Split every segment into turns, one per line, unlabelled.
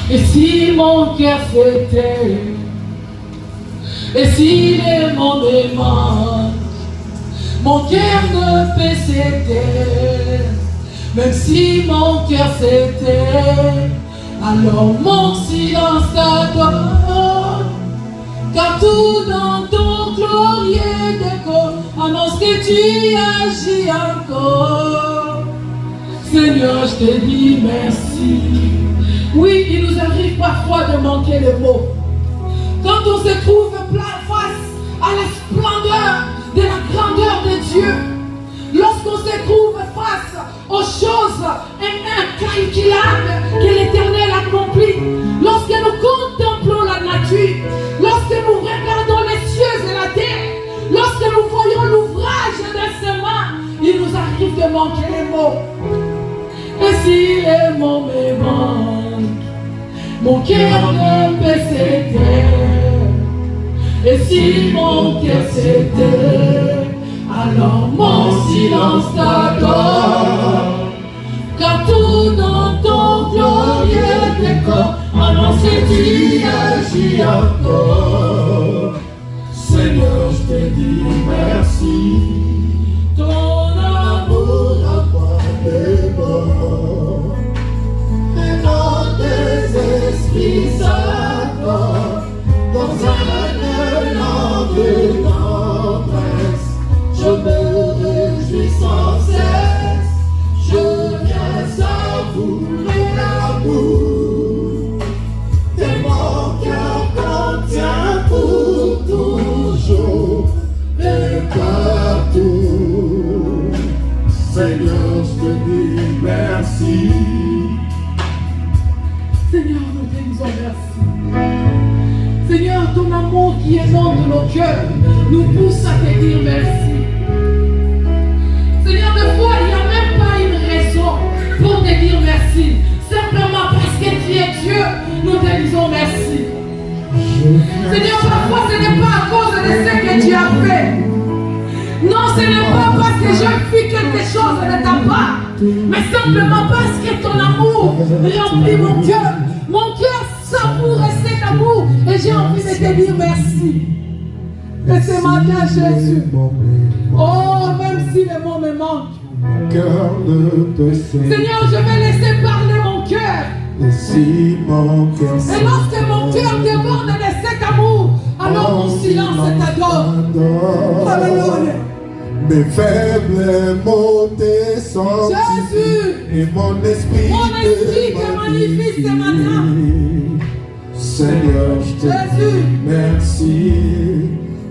Et si mon cœur s'était, et si les mots m'aimant, mon cœur ne peut s'éteindre, même si mon cœur s'était, alors mon silence t'adore, car tout dans ton glorieux décor annonce que tu agis encore. Seigneur, je te dis merci. Oui, il nous arrive parfois de manquer les mots. Quand on se trouve face à la splendeur de la grandeur de Dieu, lorsqu'on se trouve face aux choses incalculables que l'Éternel accomplit, lorsque nous contemplons la nature, lorsque nous regardons les cieux et la terre, lorsque nous voyons l'ouvrage de ses mains, il nous arrive de manquer les mots. Et si les mots me manquent, mon cœur ne peut s'éteindre. Et si mon cœur s'éteint, alors mon silence t'adore. Car tout dans ton glorieux décor annonce que tu agis encore. Seigneur, je te dis merci. Ton amour à moi est bon. Et notre esprit s'accorde dans un élan de tendresse. Je me réjouis sans cesse. Je viens savourer l'amour. Et mon cœur contient pour toujours et partout. Seigneur, je te dis merci. Seigneur, nous te disons merci. Seigneur, ton amour qui est dans de nos cœurs nous pousse à te dire merci. Seigneur, des fois, il n'y a même pas une raison pour te dire merci. Simplement parce que tu es Dieu, nous te disons merci. Seigneur, parfois ce n'est pas à cause de ce que tu as fait. Non, ce n'est pas parce que j'ai fait quelque chose de ta part, mais simplement parce que ton amour remplit mon cœur. Mon cœur savoure cet amour et j'ai envie de te dire merci. Et ce matin, Jésus, oh, même si les mots me manquent, Seigneur, je vais laisser parler mon cœur.
Et si mon cœur
Et lorsque mon cœur déborde de cet amour, alors mon silence t'adore. Alléluia.
Mes faibles mots tes sentis,
Jésus,
et mon esprit
te magnifie ce matin.
Seigneur, je te dis merci.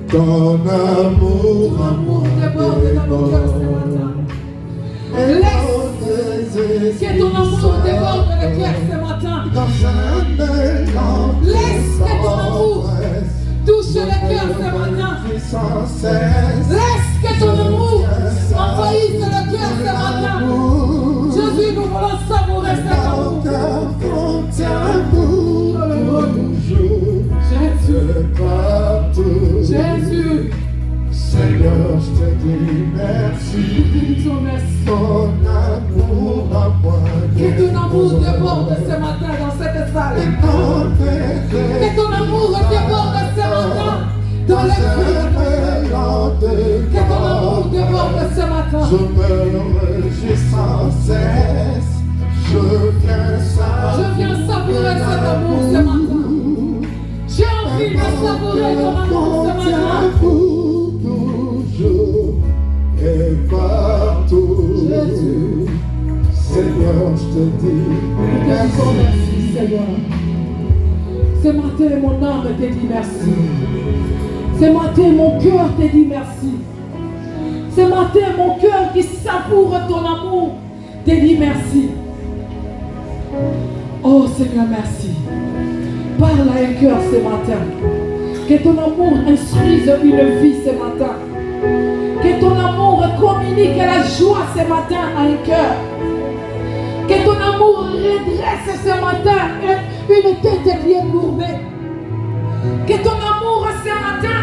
Ton amour
déborde dans mon cœur ce matin. Laisse que ton amour déborde le cœur ce matin. Laisse que ton amour touche le cœur ce matin. Laisse que ton amour envahisse le cœur ce matin. Jésus, nous voulons savourer cet amour. Jésus, Jésus,
Seigneur, je te dis merci.
Nous te disons merci.
Ton amour à moi.
Que ton amour déborde ce matin dans cette salle. Que ton amour déborde ce matin dans les vies. Que ton amour déborde ce matin.
Je me réjouis sans cesse. Je viens
savourer cet amour ce matin. J'ai envie de savourer ton amour ce matin.
Toujours et partout.
Jésus,
Seigneur, je te dis
merci Seigneur. Ce matin, mon âme te dit merci. Ce matin, mon cœur te dit merci. Ce matin, mon cœur qui savoure ton amour te dit merci. Oh Seigneur, merci. Parle à un cœur ce matin. Que ton amour instruise une vie ce matin. Que ton amour communique la joie ce matin à un cœur. Que ton amour redresse ce matin une tête bien courbée. Que ton amour ce matin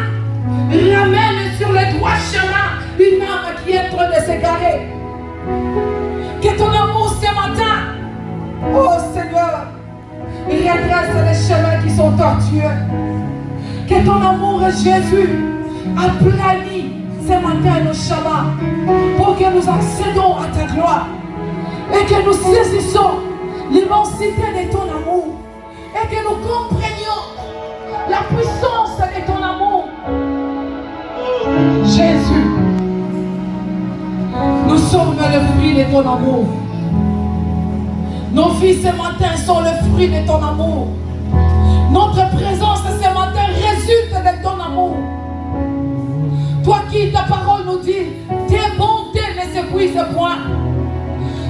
ramène sur le droit chemin une âme qui est en train de s'égarer. Que ton amour ce matin, oh Seigneur, redresse c'est les chemins qui sont tortueux. Que ton amour, Jésus, aplani ce matin nos chemins pour que nous accédons à ta gloire et que nous saisissons l'immensité de ton amour et que nous comprenions la puissance de ton amour. Jésus, nous sommes le fruit de ton amour. Nos vies ce matin sont le fruit de ton amour. Notre présence ce matin résulte de ton amour. Toi qui, ta parole nous dit, tes bontés ne s'épuisent point.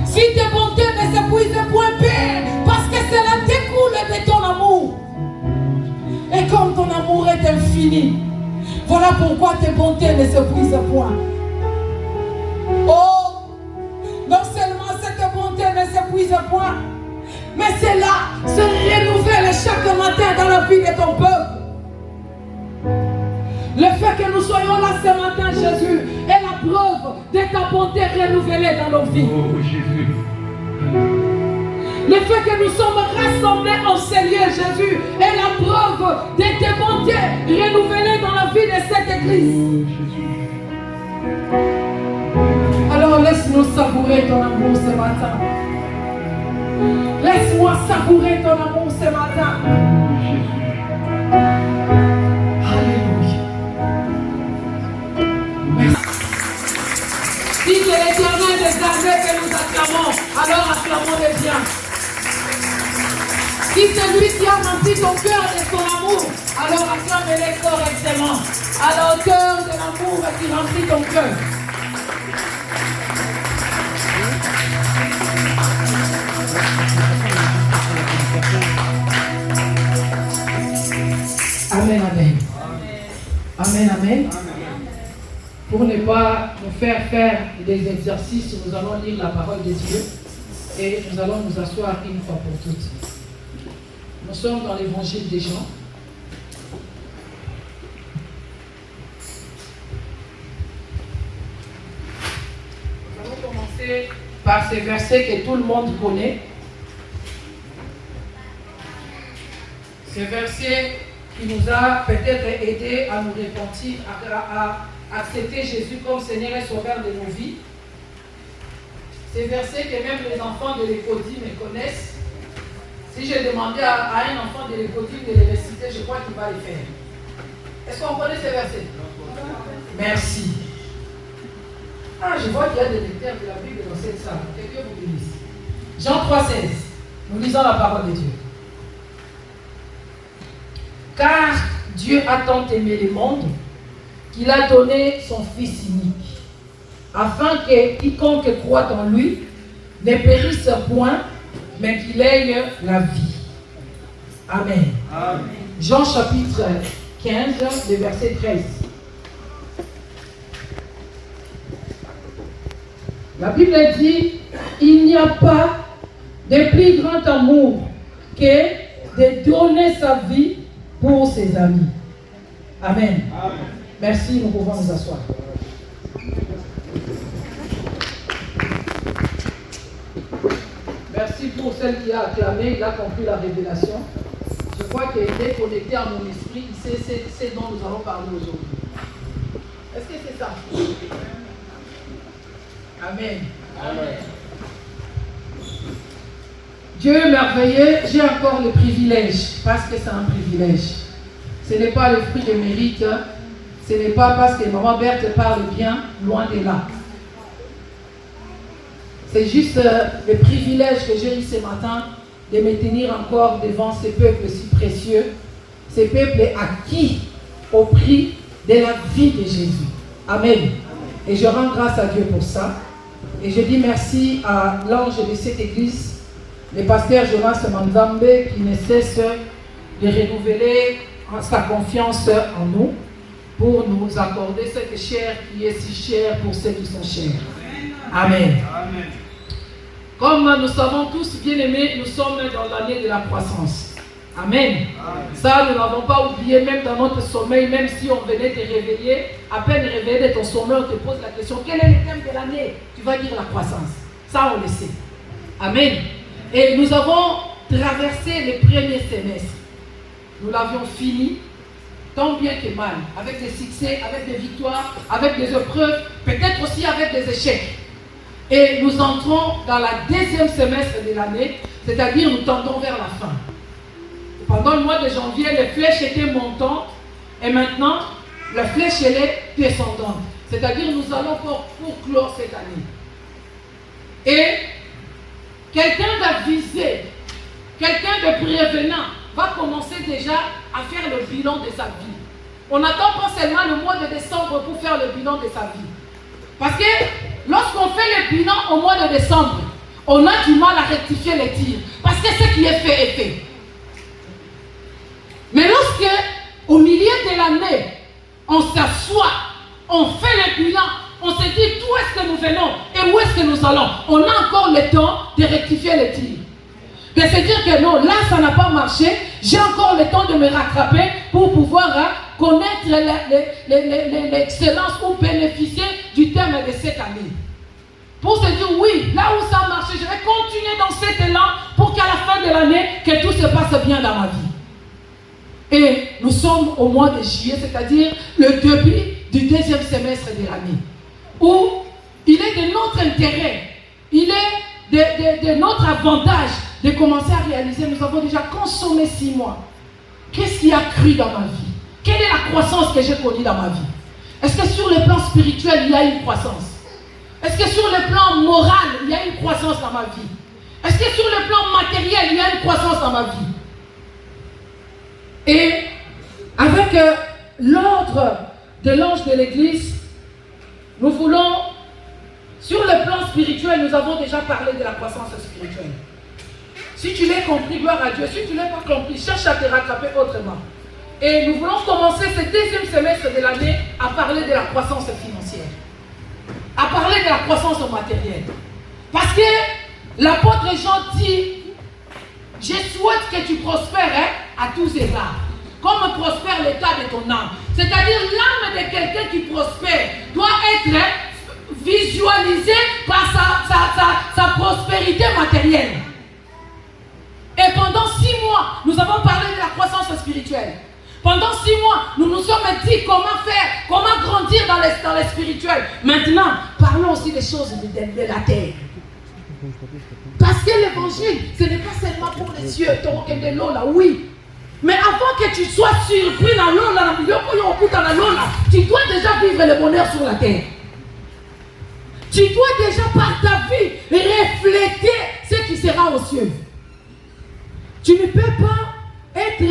Si tes bontés ne s'épuisent point, Père, parce que cela découle de ton amour. Et comme ton amour est infini, voilà pourquoi tes bontés ne s'épuisent point. Oh, non seulement cette bonté ne s'épuise point, mais cela se renouvelle chaque matin dans la vie de ton peuple. Le fait que nous soyons là ce matin, Jésus, est la preuve de ta bonté renouvelée dans nos vies.
Oh, Jésus.
Le fait que nous sommes rassemblés en ce lieu, Jésus, est la preuve de tes bontés renouvelées dans la vie de cette église.
Oh, Jésus.
Alors laisse-nous savourer ton amour ce matin. Laisse-moi savourer ton amour ce matin. Alléluia. Merci. Si c'est l'Éternel des armées que nous acclamons, alors acclamons les biens. Si c'est lui qui a rempli ton cœur de son amour, alors acclame-les correctement. À la hauteur de l'amour qui remplit ton cœur. Amen, amen. Amen, amen. Pour ne pas nous faire des exercices, nous allons lire la parole de Dieu et nous allons nous asseoir une fois pour toutes. Nous sommes dans l'évangile des Jean. Nous allons commencer par ces versets que tout le monde connaît. Ces versets qui nous a peut-être aidé à nous repentir, à accepter Jésus comme Seigneur et Sauveur de nos vies. Ces versets que même les enfants de l'Écodie me connaissent. Si je demandais à un enfant de l'Écodie de les réciter, je crois qu'il va les faire. Est-ce qu'on connaît ces versets? Merci. Ah, je vois qu'il y a des lecteurs de la Bible dans cette salle. Que Dieu vous bénisse. Jean 3,16. Nous lisons la parole de Dieu. Car Dieu a tant aimé le monde qu'il a donné son Fils unique, afin que quiconque croit en lui ne périsse point, mais qu'il ait la vie. Amen. Amen. Jean chapitre 15, le verset 13. La Bible dit, il n'y a pas de plus grand amour que de donner sa vie pour ses amis. Amen. Amen. Merci, nous pouvons nous asseoir. Merci pour celle qui a acclamé, il a compris la révélation. Je crois qu'il est connecté à mon esprit, il sait ce dont nous allons parler aujourd'hui. Est-ce que c'est ça? Amen. Amen. Dieu est merveilleux, j'ai encore le privilège, parce que c'est un privilège. Ce n'est pas le fruit de mérite, ce n'est pas parce que maman Berthe parle bien, loin de là. C'est juste le privilège que j'ai eu ce matin de me tenir encore devant ce peuple si précieux, ce peuple acquis au prix de la vie de Jésus. Amen. Et je rends grâce à Dieu pour ça. Et je dis merci à l'ange de cette église, le pasteur Jonas Manzambe, qui ne cesse de renouveler sa confiance en nous pour nous accorder cette chair qui est si chère pour ceux qui sont chers. Amen. Amen. Comme nous savons tous, bien aimés, nous sommes dans l'année de la croissance. Amen. Amen. Ça, nous n'avons pas oublié, même dans notre sommeil, même si on venait te réveiller, à peine réveillé de ton sommeil, on te pose la question, quel est le thème de l'année? Tu vas dire la croissance. Ça, on le sait. Amen. Et nous avons traversé le premier semestre. Nous l'avions fini, tant bien que mal, avec des succès, avec des victoires, avec des épreuves, peut-être aussi avec des échecs. Et nous entrons dans la deuxième semestre de l'année, c'est-à-dire nous tendons vers la fin. Pendant le mois de janvier, les flèches étaient montantes et maintenant, la flèche elle est descendante. C'est-à-dire nous allons pour clore cette année. Et quelqu'un d'avisé, quelqu'un de prévenant va commencer déjà à faire le bilan de sa vie. On n'attend pas seulement le mois de décembre pour faire le bilan de sa vie. Parce que lorsqu'on fait le bilan au mois de décembre, on a du mal à rectifier les tirs. Parce que ce qui est fait est fait. Mais lorsque, au milieu de l'année, on s'assoit, on fait le bilan, on se dit d'où est-ce que nous venons et où est-ce que nous allons, on a encore le temps de rectifier les tirs. De se dire que non, là ça n'a pas marché, j'ai encore le temps de me rattraper pour pouvoir connaître l'excellence ou bénéficier du thème de cette année. Pour se dire oui, là où ça a marché, je vais continuer dans cet élan pour qu'à la fin de l'année, que tout se passe bien dans ma vie. Et nous sommes au mois de juillet, c'est-à-dire le début du deuxième semestre de l'année, où il est de notre intérêt, il est de notre avantage de commencer à réaliser, nous avons déjà consommé 6 mois. Qu'est-ce qui a cru dans ma vie? Quelle est la croissance que j'ai connue dans ma vie? Est-ce que sur le plan spirituel, il y a une croissance? Est-ce que sur le plan moral, il y a une croissance dans ma vie? Est-ce que sur le plan matériel, il y a une croissance dans ma vie? Et avec l'ordre de l'ange de l'église, nous voulons, sur le plan spirituel, nous avons déjà parlé de la croissance spirituelle. Si tu l'as compris, gloire à Dieu. Si tu ne l'as pas compris, cherche à te rattraper autrement. Et nous voulons commencer ce deuxième semestre de l'année à parler de la croissance financière, à parler de la croissance matérielle. Parce que l'apôtre Jean dit, je souhaite que tu prospères à tous égards, comme prospère l'état de ton âme. C'est-à-dire l'âme de quelqu'un qui prospère doit être visualisée par sa prospérité matérielle. Et pendant 6 mois, nous avons parlé de la croissance spirituelle. Pendant 6 mois, nous nous sommes dit comment faire, comment grandir dans le spirituel. Maintenant, parlons aussi des choses de la terre. Parce que l'évangile, ce n'est pas seulement pour les cieux, de l'eau là, oui. Mais avant que tu sois surpris dans l'eau là, tu dois déjà vivre le bonheur sur la terre. Tu dois déjà par ta vie refléter ce qui sera aux cieux. Tu ne peux pas être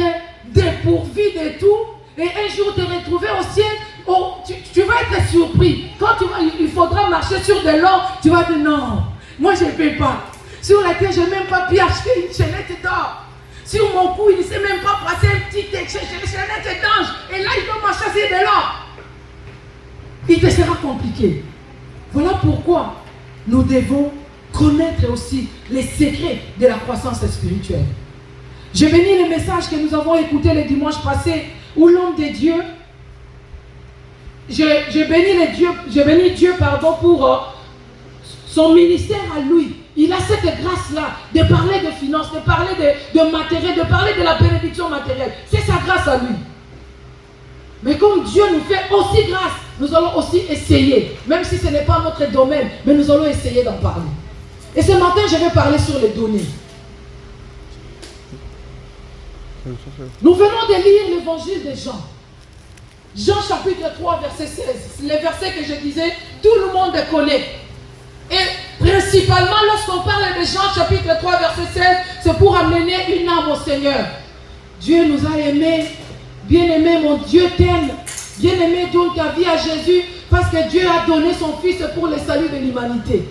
dépourvu de tout et un jour te retrouver au ciel. Oh, tu vas être surpris. Quand il faudra marcher sur de l'or, tu vas dire non, moi je ne peux pas. Sur la terre, je n'ai même pas pu acheter une chaînette d'or. Sur mon cou, il ne sait même pas passer un petit chaînette d'ange. Et là, il doit marcher sur de l'or. Il te sera compliqué. Voilà pourquoi nous devons connaître aussi les secrets de la croissance spirituelle. Je bénis le message que nous avons écouté le dimanche passé, où l'homme de Dieu, je bénis Dieu pour son ministère à lui. Il a cette grâce-là de parler de finances, de parler de matériel, de parler de la bénédiction matérielle. C'est sa grâce à lui. Mais comme Dieu nous fait aussi grâce, nous allons aussi essayer, même si ce n'est pas notre domaine, mais nous allons essayer d'en parler. Et ce matin, je vais parler sur les données. Nous venons de lire l'évangile de Jean. Jean chapitre 3, verset 16. Les versets que je disais, tout le monde connaît. Et principalement, lorsqu'on parle de Jean chapitre 3, verset 16, c'est pour amener une âme au Seigneur. Dieu nous a aimés. Bien-aimé, mon Dieu t'aime. Bien-aimé, donne ta vie à Jésus, parce que Dieu a donné son Fils pour le salut de l'humanité.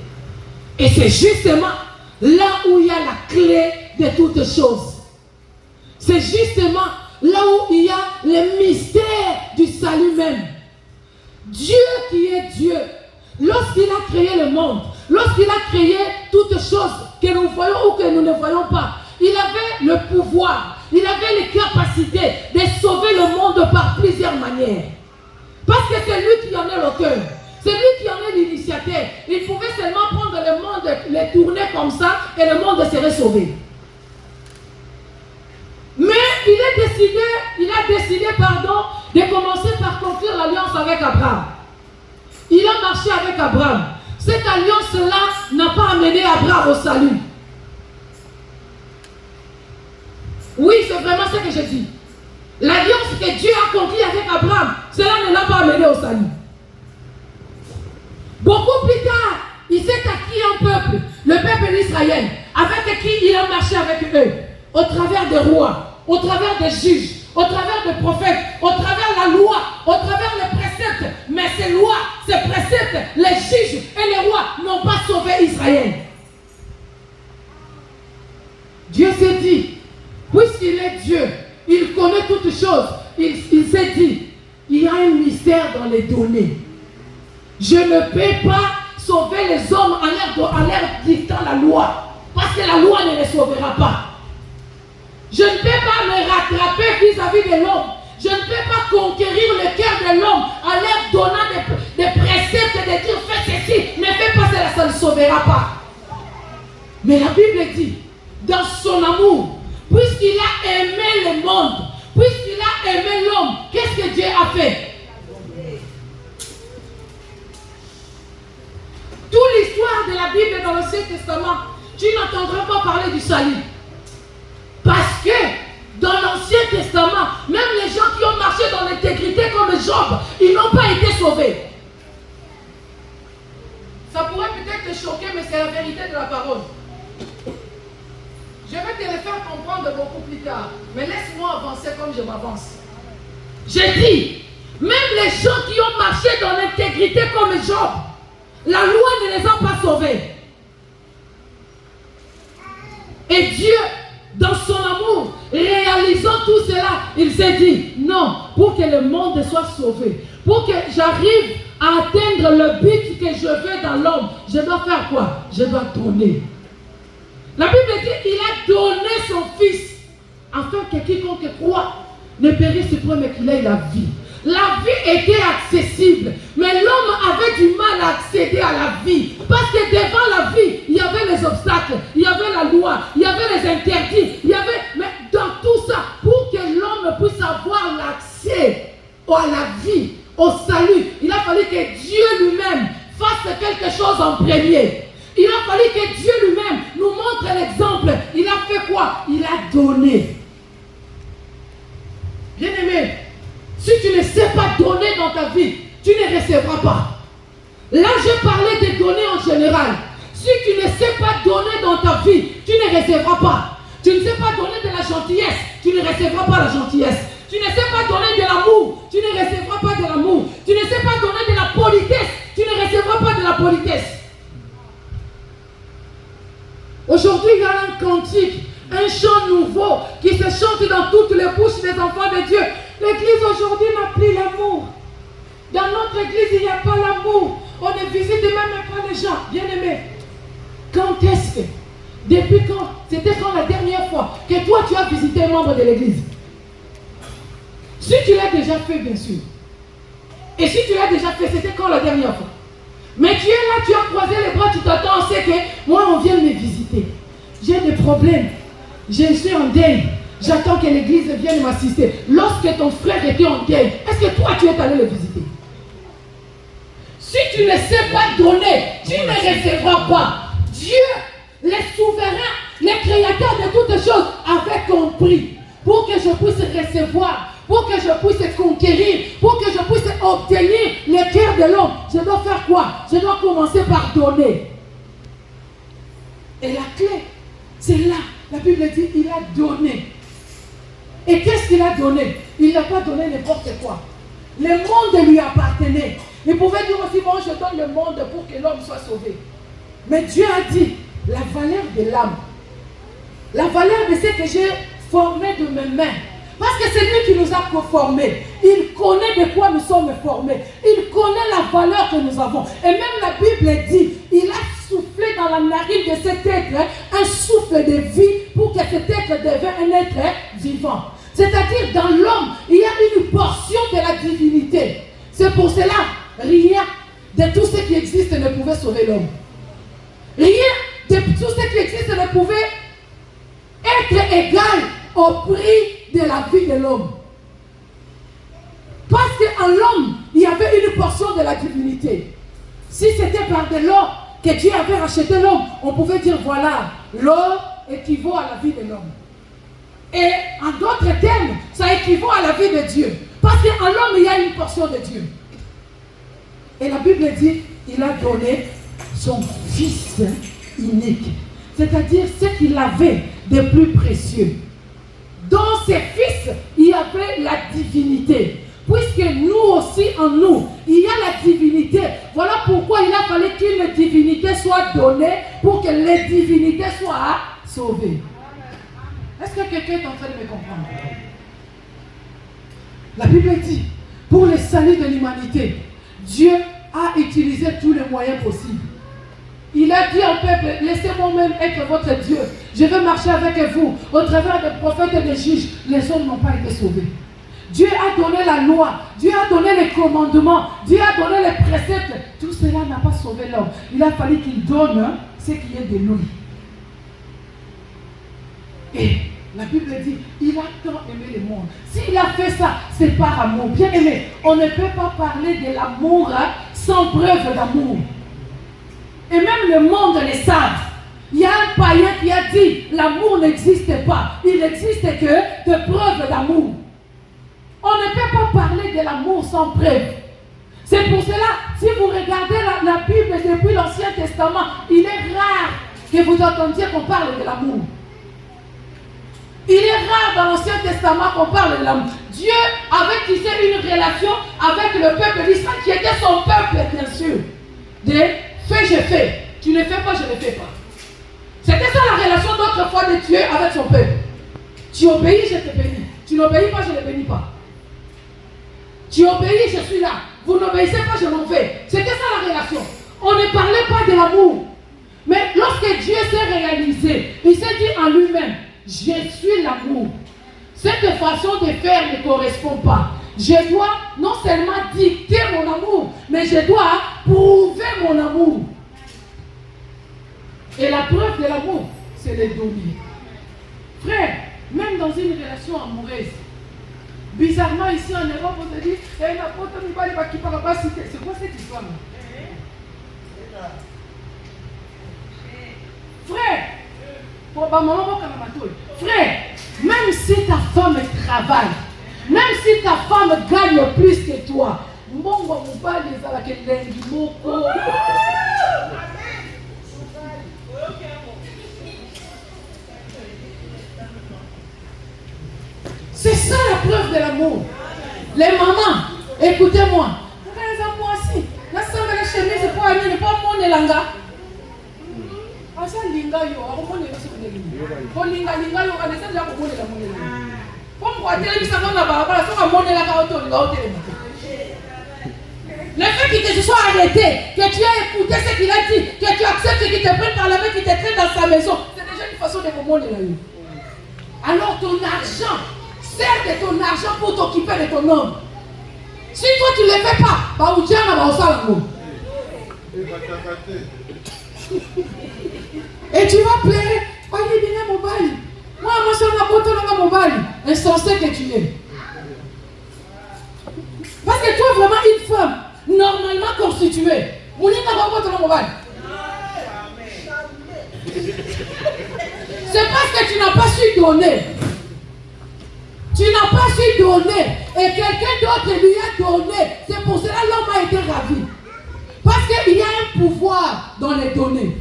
Et c'est justement là où il y a la clé de toutes choses. C'est justement là où il y a le mystère du salut même. Dieu qui est Dieu, lorsqu'il a créé le monde, lorsqu'il a créé toutes choses que nous voyons ou que nous ne voyons pas, il avait le pouvoir, il avait les capacités de sauver le monde par plusieurs manières. Parce que c'est lui qui en est l'auteur, c'est lui qui en est l'initiateur. Il pouvait seulement prendre le monde, le tourner comme ça et le monde serait sauvé. il a décidé, de commencer par conclure l'alliance avec Abraham. Il a marché avec Abraham. Cette alliance-là n'a pas amené Abraham au salut. Oui, c'est vraiment ce que je dis. L'alliance que Dieu a conclue avec Abraham, cela ne l'a pas amené au salut. Beaucoup plus tard, il s'est acquis un peuple, le peuple d'Israël, avec qui il a marché avec eux, au travers des rois, au travers des juges, au travers des prophètes, au travers de la loi, au travers des préceptes. Mais ces lois, ces préceptes, les juges et les rois n'ont pas sauvé Israël. Dieu s'est dit, puisqu'il est Dieu, il connaît toutes choses, il s'est dit, il y a un mystère dans les données. Je ne peux pas sauver les hommes en leur dictant la loi, parce que la loi ne les sauvera pas. Je ne peux pas me rattraper vis-à-vis de l'homme. Je ne peux pas conquérir le cœur de l'homme en leur donnant des préceptes de dire fais ceci, ne fais pas cela, ça ne le sauvera pas. Mais la Bible dit, dans son amour, puisqu'il a aimé le monde, puisqu'il a aimé l'homme, qu'est-ce que Dieu a fait? Toute l'histoire de la Bible dans l'Ancien Testament, tu n'entendras pas parler du salut. Parce que dans l'Ancien Testament, même les gens qui ont marché dans l'intégrité comme Job, ils n'ont pas été sauvés. Ça pourrait peut-être te choquer, mais c'est la vérité de la parole. Je vais te le faire comprendre beaucoup plus tard. Mais laisse-moi avancer comme je m'avance. J'ai dit, même les gens qui ont marché dans l'intégrité comme Job, la loi ne les a pas sauvés. Et Dieu, dans son amour, réalisant tout cela, il s'est dit, non, pour que le monde soit sauvé, pour que j'arrive à atteindre le but que je veux dans l'homme, je dois faire quoi? Je dois donner. La Bible dit qu'il a donné son Fils, afin que quiconque croit ne périsse point, mais qu'il ait la vie. La vie était accessible, mais l'homme avait du mal à accéder à la vie. Parce que devant la vie, il y avait les obstacles, il y avait la loi, il y avait les interdits, il y avait... Mais dans tout ça, pour que l'homme puisse avoir l'accès à la vie, au salut, il a fallu que Dieu lui-même fasse quelque chose en premier. Il a fallu que Dieu lui-même nous montre l'exemple. Il a fait quoi? Il a donné. Bien-aimé, si tu ne sais pas donner dans ta vie, tu ne recevras pas. Là, je parlais de donner en général. Si tu ne sais pas donner dans ta vie, tu ne recevras pas. Tu ne sais pas donner de la gentillesse, tu ne recevras pas la gentillesse. Tu ne sais pas donner de l'amour, tu ne recevras pas de l'amour. Tu ne sais pas donner de la politesse, tu ne recevras pas de la politesse. Aujourd'hui, il y a un cantique, un chant nouveau qui se chante dans toutes les bouches des enfants de Dieu. L'église aujourd'hui n'a plus l'amour. Dans notre église, il n'y a pas l'amour. On ne visite même pas les gens. Bien-aimés, quand est-ce que, depuis quand, c'était quand la dernière fois que toi tu as visité un membre de l'église? Si tu l'as déjà fait, bien sûr. Et si tu l'as déjà fait, c'était quand la dernière fois? Mais tu es là, tu as croisé les bras, tu t'attends, on sait que moi on vient me visiter. J'ai des problèmes. Je suis en deuil. J'attends que l'église vienne m'assister. Lorsque ton frère était en deuil, est-ce que toi tu es allé le visiter? Si tu ne sais pas donner, tu ne recevras pas. Dieu, les souverains, les créateurs de toutes choses, avaient compris pour que je puisse recevoir, pour que je puisse conquérir, pour que je puisse obtenir le cœur de l'homme. Je dois faire quoi? Je dois commencer par donner. Et la clé, c'est là. La Bible dit, il a donné. Et qu'est-ce qu'il a donné? Il n'a pas donné n'importe quoi. Le monde lui appartenait. Il pouvait dire aussi, bon, je donne le monde pour que l'homme soit sauvé. Mais Dieu a dit, la valeur de l'âme, la valeur de ce que j'ai formé de mes mains. Parce que c'est lui qui nous a formés. Il connaît de quoi nous sommes formés. Il connaît la valeur que nous avons. Et même la Bible dit, il a soufflé dans la narine de cet être un souffle de vie pour que cet être devienne un être vivant. C'est-à-dire dans l'homme, il y a une portion de la divinité. C'est pour cela, rien de tout ce qui existe ne pouvait sauver l'homme. Rien de tout ce qui existe ne pouvait être égal au prix de la vie de l'homme. Parce qu'en l'homme, il y avait une portion de la divinité. Si c'était par de l'or que Dieu avait racheté l'homme, on pouvait dire voilà, l'or équivaut à la vie de l'homme. Et en d'autres termes, ça équivaut à la vie de Dieu. Parce qu'en l'homme, il y a une portion de Dieu. Et la Bible dit, il a donné son Fils unique. C'est-à-dire ce qu'il avait de plus précieux. Dans ses fils, il y avait la divinité. Puisque nous aussi, en nous, il y a la divinité. Voilà pourquoi il a fallu qu'une divinité soit donnée pour que les divinités soient sauvées. Est-ce que quelqu'un est en train de me comprendre? La Bible dit, pour le salut de l'humanité, Dieu a utilisé tous les moyens possibles. Il a dit au peuple, laissez-moi même être votre Dieu. Je vais marcher avec vous. Au travers des prophètes et des juges, les hommes n'ont pas été sauvés. Dieu a donné la loi, Dieu a donné les commandements, Dieu a donné les préceptes. Tout cela n'a pas sauvé l'homme. Il a fallu qu'il donne ce qui est de lui. Et la Bible dit, il a tant aimé le monde. S'il a fait ça, c'est par amour. Bien aimé, on ne peut pas parler de l'amour sans preuve d'amour. Et même le monde le savent. Il y a un païen qui a dit, l'amour n'existe pas. Il n'existe que de preuves d'amour. On ne peut pas parler de l'amour sans preuve. C'est pour cela, si vous regardez la Bible depuis l'Ancien Testament, il est rare que vous entendiez qu'on parle de l'amour. Il est rare dans l'Ancien Testament qu'on parle de l'amour. Dieu avait tissé une relation avec le peuple d'Israël qui était son peuple, bien sûr. De fais, je fais. Tu ne fais pas, je ne fais pas. C'était ça la relation d'autrefois de Dieu avec son peuple. Tu obéis, je te bénis. Tu n'obéis pas, je ne bénis pas. Tu obéis, je suis là. Vous n'obéissez pas, je m'en vais. C'était ça la relation. On ne parlait pas de l'amour. Mais lorsque Dieu s'est réalisé, il s'est dit en lui-même, je suis l'amour. Cette façon de faire ne correspond pas. Je dois non seulement dicter mon amour, mais je dois prouver mon amour. Et la preuve de l'amour, c'est le donner. Frère, même dans une relation amoureuse, bizarrement ici en Europe, on se dit, c'est quoi cette histoire-là? Frère, même si ta femme travaille, même si ta femme gagne plus que toi, c'est ça la preuve de l'amour. Les mamans, écoutez-moi. Moi aussi, la chemise pour aller, pas mon élanga. Le fait qu'il te soit arrêté, que tu as écouté ce qu'il a dit, que tu acceptes qu'il te prenne par la main, qu'il te traîne dans sa maison, c'est déjà une façon de comprendre la vie. Alors ton argent, sers de ton argent pour t'occuper de ton homme. Si toi tu ne le fais pas, bah où tu en as ça l'amour. Et tu vas pleurer. Moi, je suis mobile. Insensé que tu es. Parce que toi, vraiment, une femme normalement constituée, c'est parce que tu n'as pas su donner. Tu n'as pas su donner. Et quelqu'un d'autre lui a donné. C'est pour cela que l'homme a été ravi. Parce qu'il y a un pouvoir dans les données.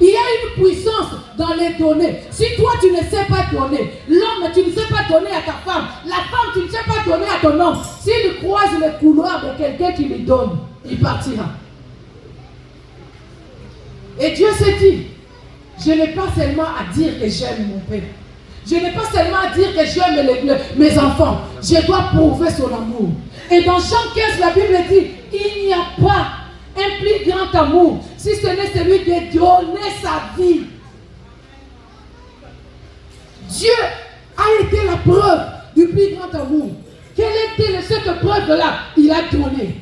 Il y a une puissance dans les données. Si toi tu ne sais pas donner, l'homme tu ne sais pas donner à ta femme, la femme tu ne sais pas donner à ton homme, s'il croise le couloir de quelqu'un qui lui donne, il partira. Et Dieu s'est dit, je n'ai pas seulement à dire que j'aime mon père. Je n'ai pas seulement à dire que j'aime mes enfants. Je dois prouver son amour. Et dans Jean 15, la Bible dit, il n'y a pas un plus grand amour, si ce n'est celui de donner sa vie. Dieu a été la preuve du plus grand amour. Quelle était cette preuve-là? Il a donné.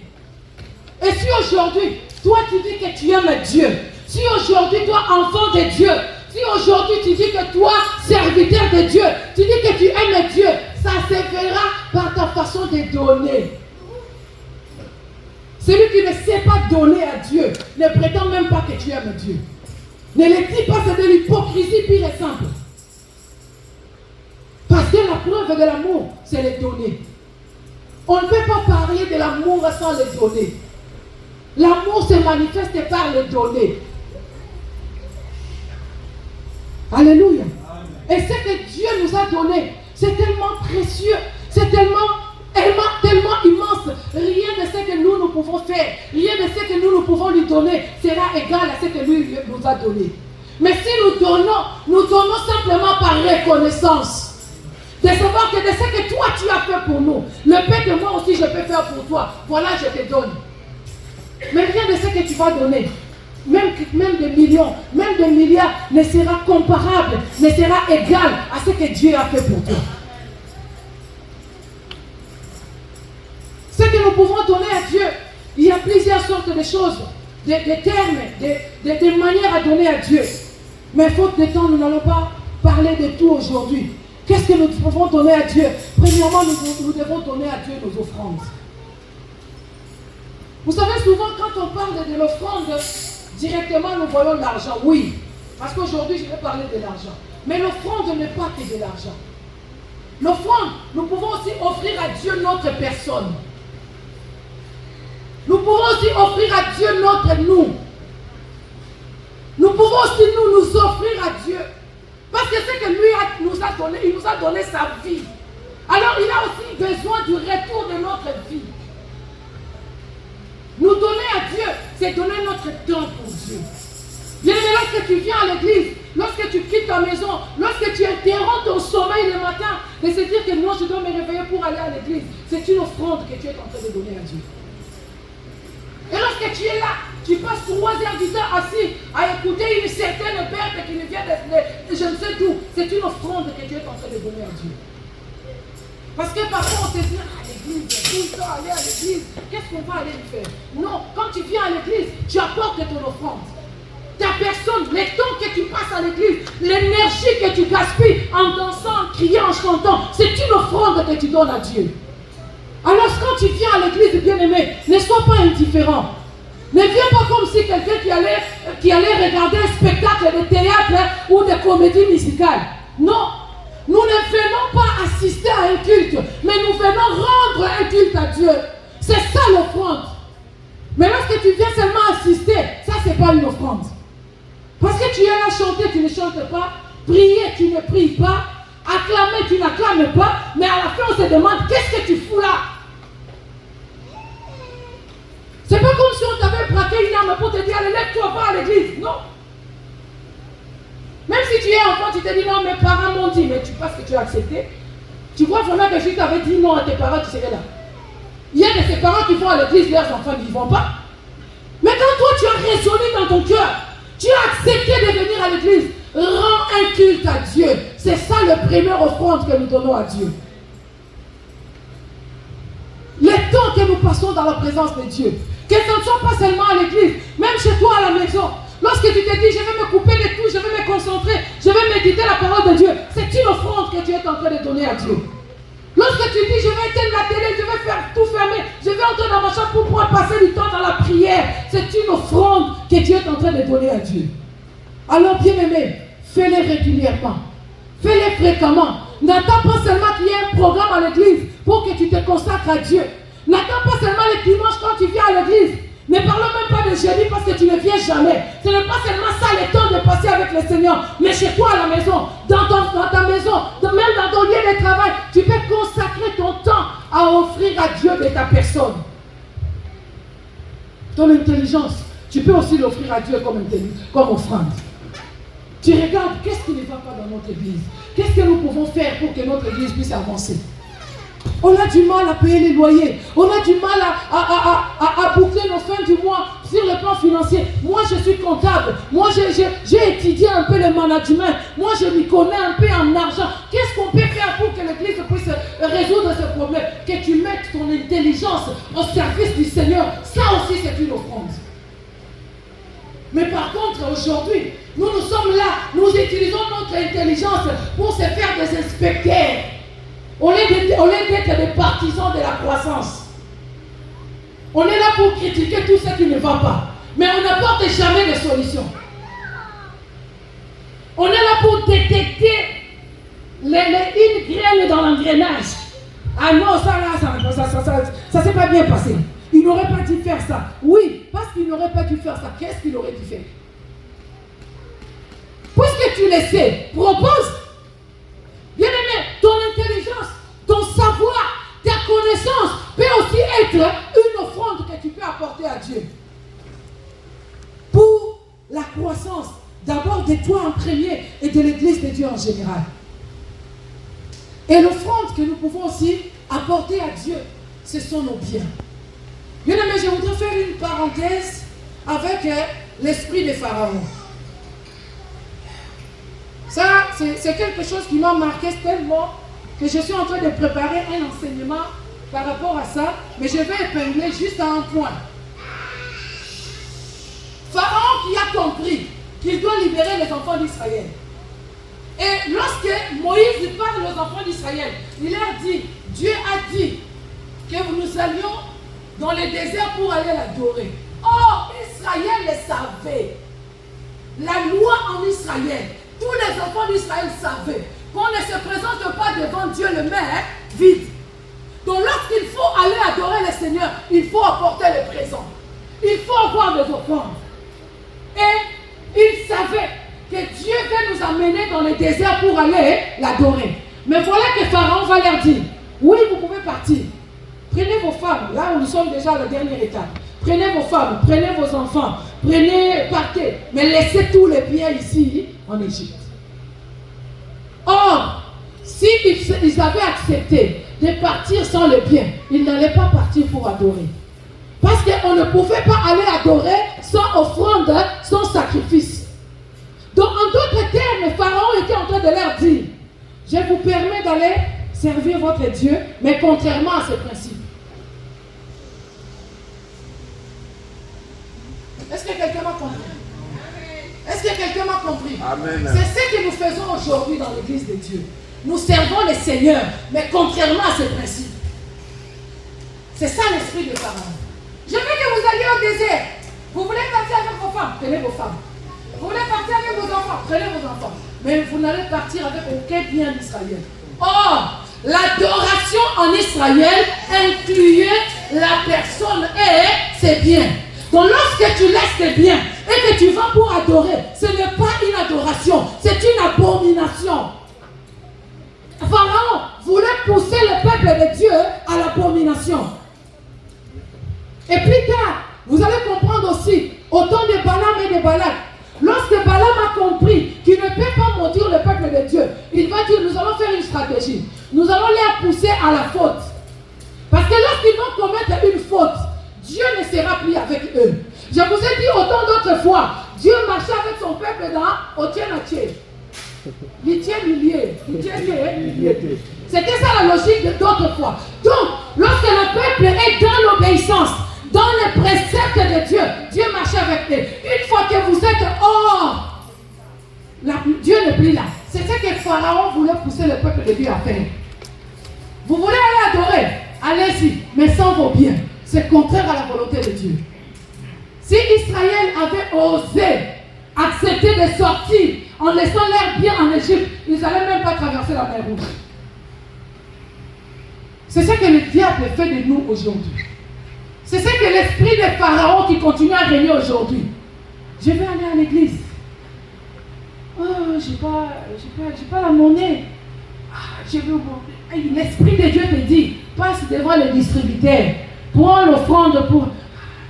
Et si aujourd'hui, toi tu dis que tu aimes Dieu, si aujourd'hui toi enfant de Dieu, si aujourd'hui tu dis que toi serviteur de Dieu, tu dis que tu aimes Dieu, persévérera par ta façon de donner. Celui qui ne sait pas donner à Dieu ne prétend même pas que tu aimes Dieu. Ne le dis pas, c'est de l'hypocrisie pure et simple. Parce que la preuve de l'amour, c'est le donner. On ne peut pas parler de l'amour sans le donner. L'amour se manifeste par le donner. Alléluia. Et ce que Dieu nous a donné, c'est tellement précieux, c'est tellement immense. Rien de ce que nous pouvons faire, rien de ce que nous pouvons lui donner sera égal à ce que lui nous a donné. Mais si nous donnons simplement par reconnaissance. De savoir que de ce que toi tu as fait pour nous, le fait que moi aussi je peux faire pour toi, voilà, je te donne. Mais rien de ce que tu vas donner, même des millions, même des milliards, ne sera comparable, ne sera égal à ce que Dieu a fait pour toi. Ce que nous pouvons donner à Dieu, il y a plusieurs sortes de choses, des termes, des manières à donner à Dieu. Mais faute de temps, nous n'allons pas parler de tout aujourd'hui. Qu'est-ce que nous pouvons donner à Dieu? Premièrement, nous devons donner à Dieu nos offrandes. Vous savez, souvent, quand on parle de l'offrande, directement, nous voyons l'argent. Oui, parce qu'aujourd'hui, je vais parler de l'argent. Mais l'offrande n'est pas que de l'argent. L'offrande, nous pouvons aussi offrir à Dieu notre personne. Nous pouvons aussi offrir à Dieu notre nous. Nous pouvons aussi nous offrir à Dieu. Parce que ce que lui nous a donné, il nous a donné sa vie. Alors il a aussi besoin du retour de notre vie. Nous donner à Dieu, c'est donner notre temps pour Dieu. Bien aimé, lorsque tu viens à l'église, lorsque tu quittes ta maison, lorsque tu interromps ton sommeil le matin, de se dire que moi je dois me réveiller pour aller à l'église, c'est une offrande que tu es en train de donner à Dieu. Et lorsque tu es là, tu passes 3 heures du temps assis à écouter une certaine perte qui nous vient de je ne sais d'où. C'est une offrande que tu es en train de donner à Dieu. Parce que parfois on se dit, à l'église, tout le temps aller à l'église, qu'est-ce qu'on va aller lui faire? Non, quand tu viens à l'église, tu apportes ton offrande. Ta personne, le temps que tu passes à l'église, l'énergie que tu gaspilles en dansant, en criant, en chantant, c'est une offrande que tu donnes à Dieu. Alors quand tu viens à l'église, bien-aimé, ne sois pas indifférent. Ne viens pas comme si quelqu'un qui allait regarder un spectacle de théâtre ou de comédie musicale. Non, nous ne venons pas assister à un culte, mais nous venons rendre un culte à Dieu. C'est ça l'offrande. Mais lorsque tu viens seulement assister, ça c'est pas une offrande. Parce que tu es là chanter, tu ne chantes pas. Prier, tu ne pries pas. Acclamer, tu n'acclames pas. Mais à la fin, on se demande, qu'est-ce que tu fous là? C'est pas comme si on t'avait braqué une arme pour te dire, allez, lève-toi, va à l'église. Non. Même si tu es enfant, tu te dis, non, mes parents m'ont dit, mais tu penses que tu as accepté. Tu vois vraiment que si tu avais dit non à tes parents, tu serais là. Il y a de ces parents qui vont à l'église, leurs enfants n'y vont pas. Mais quand toi, tu as raisonné dans ton cœur, tu as accepté de venir à l'église, rends un culte à Dieu. C'est ça le première offrande que nous donnons à Dieu. Le temps que nous passons dans la présence de Dieu, que ce ne soit pas seulement à l'église, même chez toi à la maison. Lorsque tu te dis, je vais me couper de tout, je vais me concentrer, je vais méditer la parole de Dieu, c'est une offrande que tu es en train de donner à Dieu. Lorsque tu dis, je vais éteindre la télé, je vais faire tout fermer, je vais entrer dans ma chambre pour pouvoir passer du temps dans la prière, c'est une offrande que tu es en train de donner à Dieu. Alors bien-aimé, fais-les régulièrement, fais-les fréquemment. N'attends pas seulement qu'il y ait un programme à l'église pour que tu te consacres à Dieu. N'attends pas seulement les dimanches quand tu viens à l'église. Ne parlons même pas de jeudi parce que tu ne viens jamais. Ce n'est pas seulement ça le temps de passer avec le Seigneur. Mais chez toi à la maison, dans ta maison, même dans ton lieu de travail, tu peux consacrer ton temps à offrir à Dieu de ta personne. Ton intelligence, tu peux aussi l'offrir à Dieu comme offrande. Tu regardes, qu'est-ce qui ne va pas dans notre église? Qu'est-ce que nous pouvons faire pour que notre église puisse avancer? On a du mal à payer les loyers. On a du mal à boucler nos fins du mois sur le plan financier. Moi, je suis comptable. Moi, j'ai étudié un peu le management. Moi, je m'y connais un peu en argent. Qu'est-ce qu'on peut faire pour que l'église puisse résoudre ce problème? Que tu mettes ton intelligence au service du Seigneur. Ça aussi, c'est une offrande. Mais par contre, aujourd'hui, nous sommes là. Nous utilisons notre intelligence pour se faire des inspecteurs. Au lieu partisans de la croissance. On est là pour critiquer tout ce qui ne va pas. Mais on n'apporte jamais de solution. On est là pour détecter une graine dans l'engrenage. Ah non, ça s'est pas bien passé. Il n'aurait pas dû faire ça. Oui, parce qu'il n'aurait pas dû faire ça. Qu'est-ce qu'il aurait dû faire? Puisque tu le sais, propose. Bien aimé, ton intelligence, ton savoir, ta connaissance peut aussi être une offrande que tu peux apporter à Dieu. Pour la croissance, d'abord de toi en premier et de l'Église de Dieu en général. Et l'offrande que nous pouvons aussi apporter à Dieu, ce sont nos biens. Bien aimé, je voudrais faire une parenthèse avec l'esprit de Pharaon. Ça, c'est quelque chose qui m'a marqué tellement que je suis en train de préparer un enseignement par rapport à ça, mais je vais épingler juste à un point. Pharaon qui a compris qu'il doit libérer les enfants d'Israël. Et lorsque Moïse parle aux enfants d'Israël, il leur dit, Dieu a dit que nous allions dans le désert pour aller l'adorer. Or, Israël le savait. La loi en Israël, tous les enfants d'Israël savaient qu'on ne se présente pas devant Dieu le Maire vide. Donc lorsqu'il faut aller adorer le Seigneur, il faut apporter le présent. Il faut avoir des offrandes. Et il savait que Dieu veut nous amener dans le désert pour aller l'adorer. Mais voilà que Pharaon va leur dire, oui, vous pouvez partir. Prenez vos femmes, là nous sommes déjà à la dernière étape. Prenez vos femmes, prenez vos enfants, partez, mais laissez tous les biens ici en Égypte. Or, s'ils avaient accepté de partir sans le bien, ils n'allaient pas partir pour adorer. Parce qu'on ne pouvait pas aller adorer sans offrande, sans sacrifice. Donc, en d'autres termes, Pharaon était en train de leur dire, je vous permets d'aller servir votre Dieu, mais contrairement à ce principe. Est-ce que quelqu'un m'a compris? Est-ce que quelqu'un m'a compris?
Amen.
C'est ce que nous faisons aujourd'hui dans l'église de Dieu. Nous servons le Seigneur, mais contrairement à ce principe. C'est ça l'esprit de Pharaon. Je veux que vous alliez au désert. Vous voulez partir avec vos femmes, prenez vos femmes. Vous voulez partir avec vos enfants, prenez vos enfants. Mais vous n'allez partir avec aucun bien d'Israël. Or, l'adoration en Israël incluait la personne et ses biens. Donc lorsque tu laisses tes biens et que tu vas pour adorer, ce n'est pas une adoration, c'est une abomination. Pharaon voulait pousser le peuple de Dieu à l'abomination. Et plus tard, vous allez comprendre aussi, au temps de Balaam et de Balak, lorsque Balaam a compris qu'il ne peut pas maudire le peuple de Dieu, il va dire, nous allons faire une stratégie. Nous allons les pousser à la faute. Parce que lorsqu'ils vont commettre une faute, Dieu ne sera plus avec eux. Je vous ai dit autant d'autres fois, Dieu marchait avec son peuple dans Otien-Atier. C'était ça la logique d'autres fois. Donc, lorsque le peuple est dans l'obéissance, dans les préceptes de Dieu, Dieu marche avec eux. Une fois que vous êtes hors, Dieu n'est plus là. C'est ce que Pharaon voulait pousser le peuple de Dieu à faire. Vous voulez aller adorer, allez-y, mais sans vos biens. C'est contraire à la volonté de Dieu. Si Israël avait osé accepter de sortir en laissant leurs biens en Égypte, ils n'allaient même pas traverser la mer Rouge. C'est ce que le diable fait de nous aujourd'hui. C'est ce que l'esprit de Pharaon qui continue à régner aujourd'hui. Je vais aller à l'église. Oh, j'ai pas la monnaie. L'esprit de Dieu te dit, passe devant le distributeur. Prends l'offrande pour...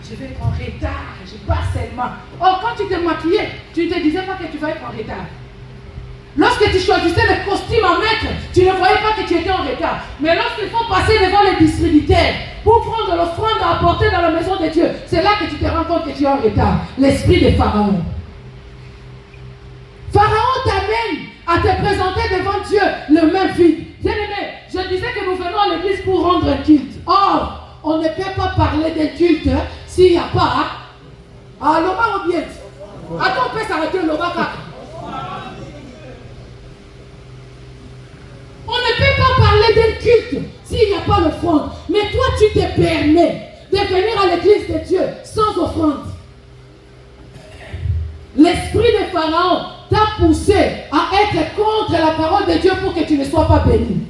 je vais être en retard, je passe seulement. Or, quand tu te maquillais, tu ne te disais pas que tu vas être en retard. Lorsque tu choisissais le costume à mettre, tu ne voyais pas que tu étais en retard. Mais lorsqu'il faut passer devant les distributeurs pour prendre l'offrande à apporter dans la maison de Dieu, c'est là que tu te rends compte que tu es en retard. L'esprit de Pharaon. Pharaon t'amène à te présenter devant Dieu le main vide. Bien aimé, je disais que nous venons à l'église pour rendre un culte. Or, on ne peut pas parler d'un culte s'il n'y a pas. Ah, Laura ou bien. Attends, on peut s'arrêter Laura. On ne peut pas parler d'un culte s'il n'y a pas pas l'offrande. Mais toi, tu te permets de venir à l'église de Dieu sans offrande. L'esprit de Pharaon t'a poussé à être contre la parole de Dieu pour que tu ne sois pas béni.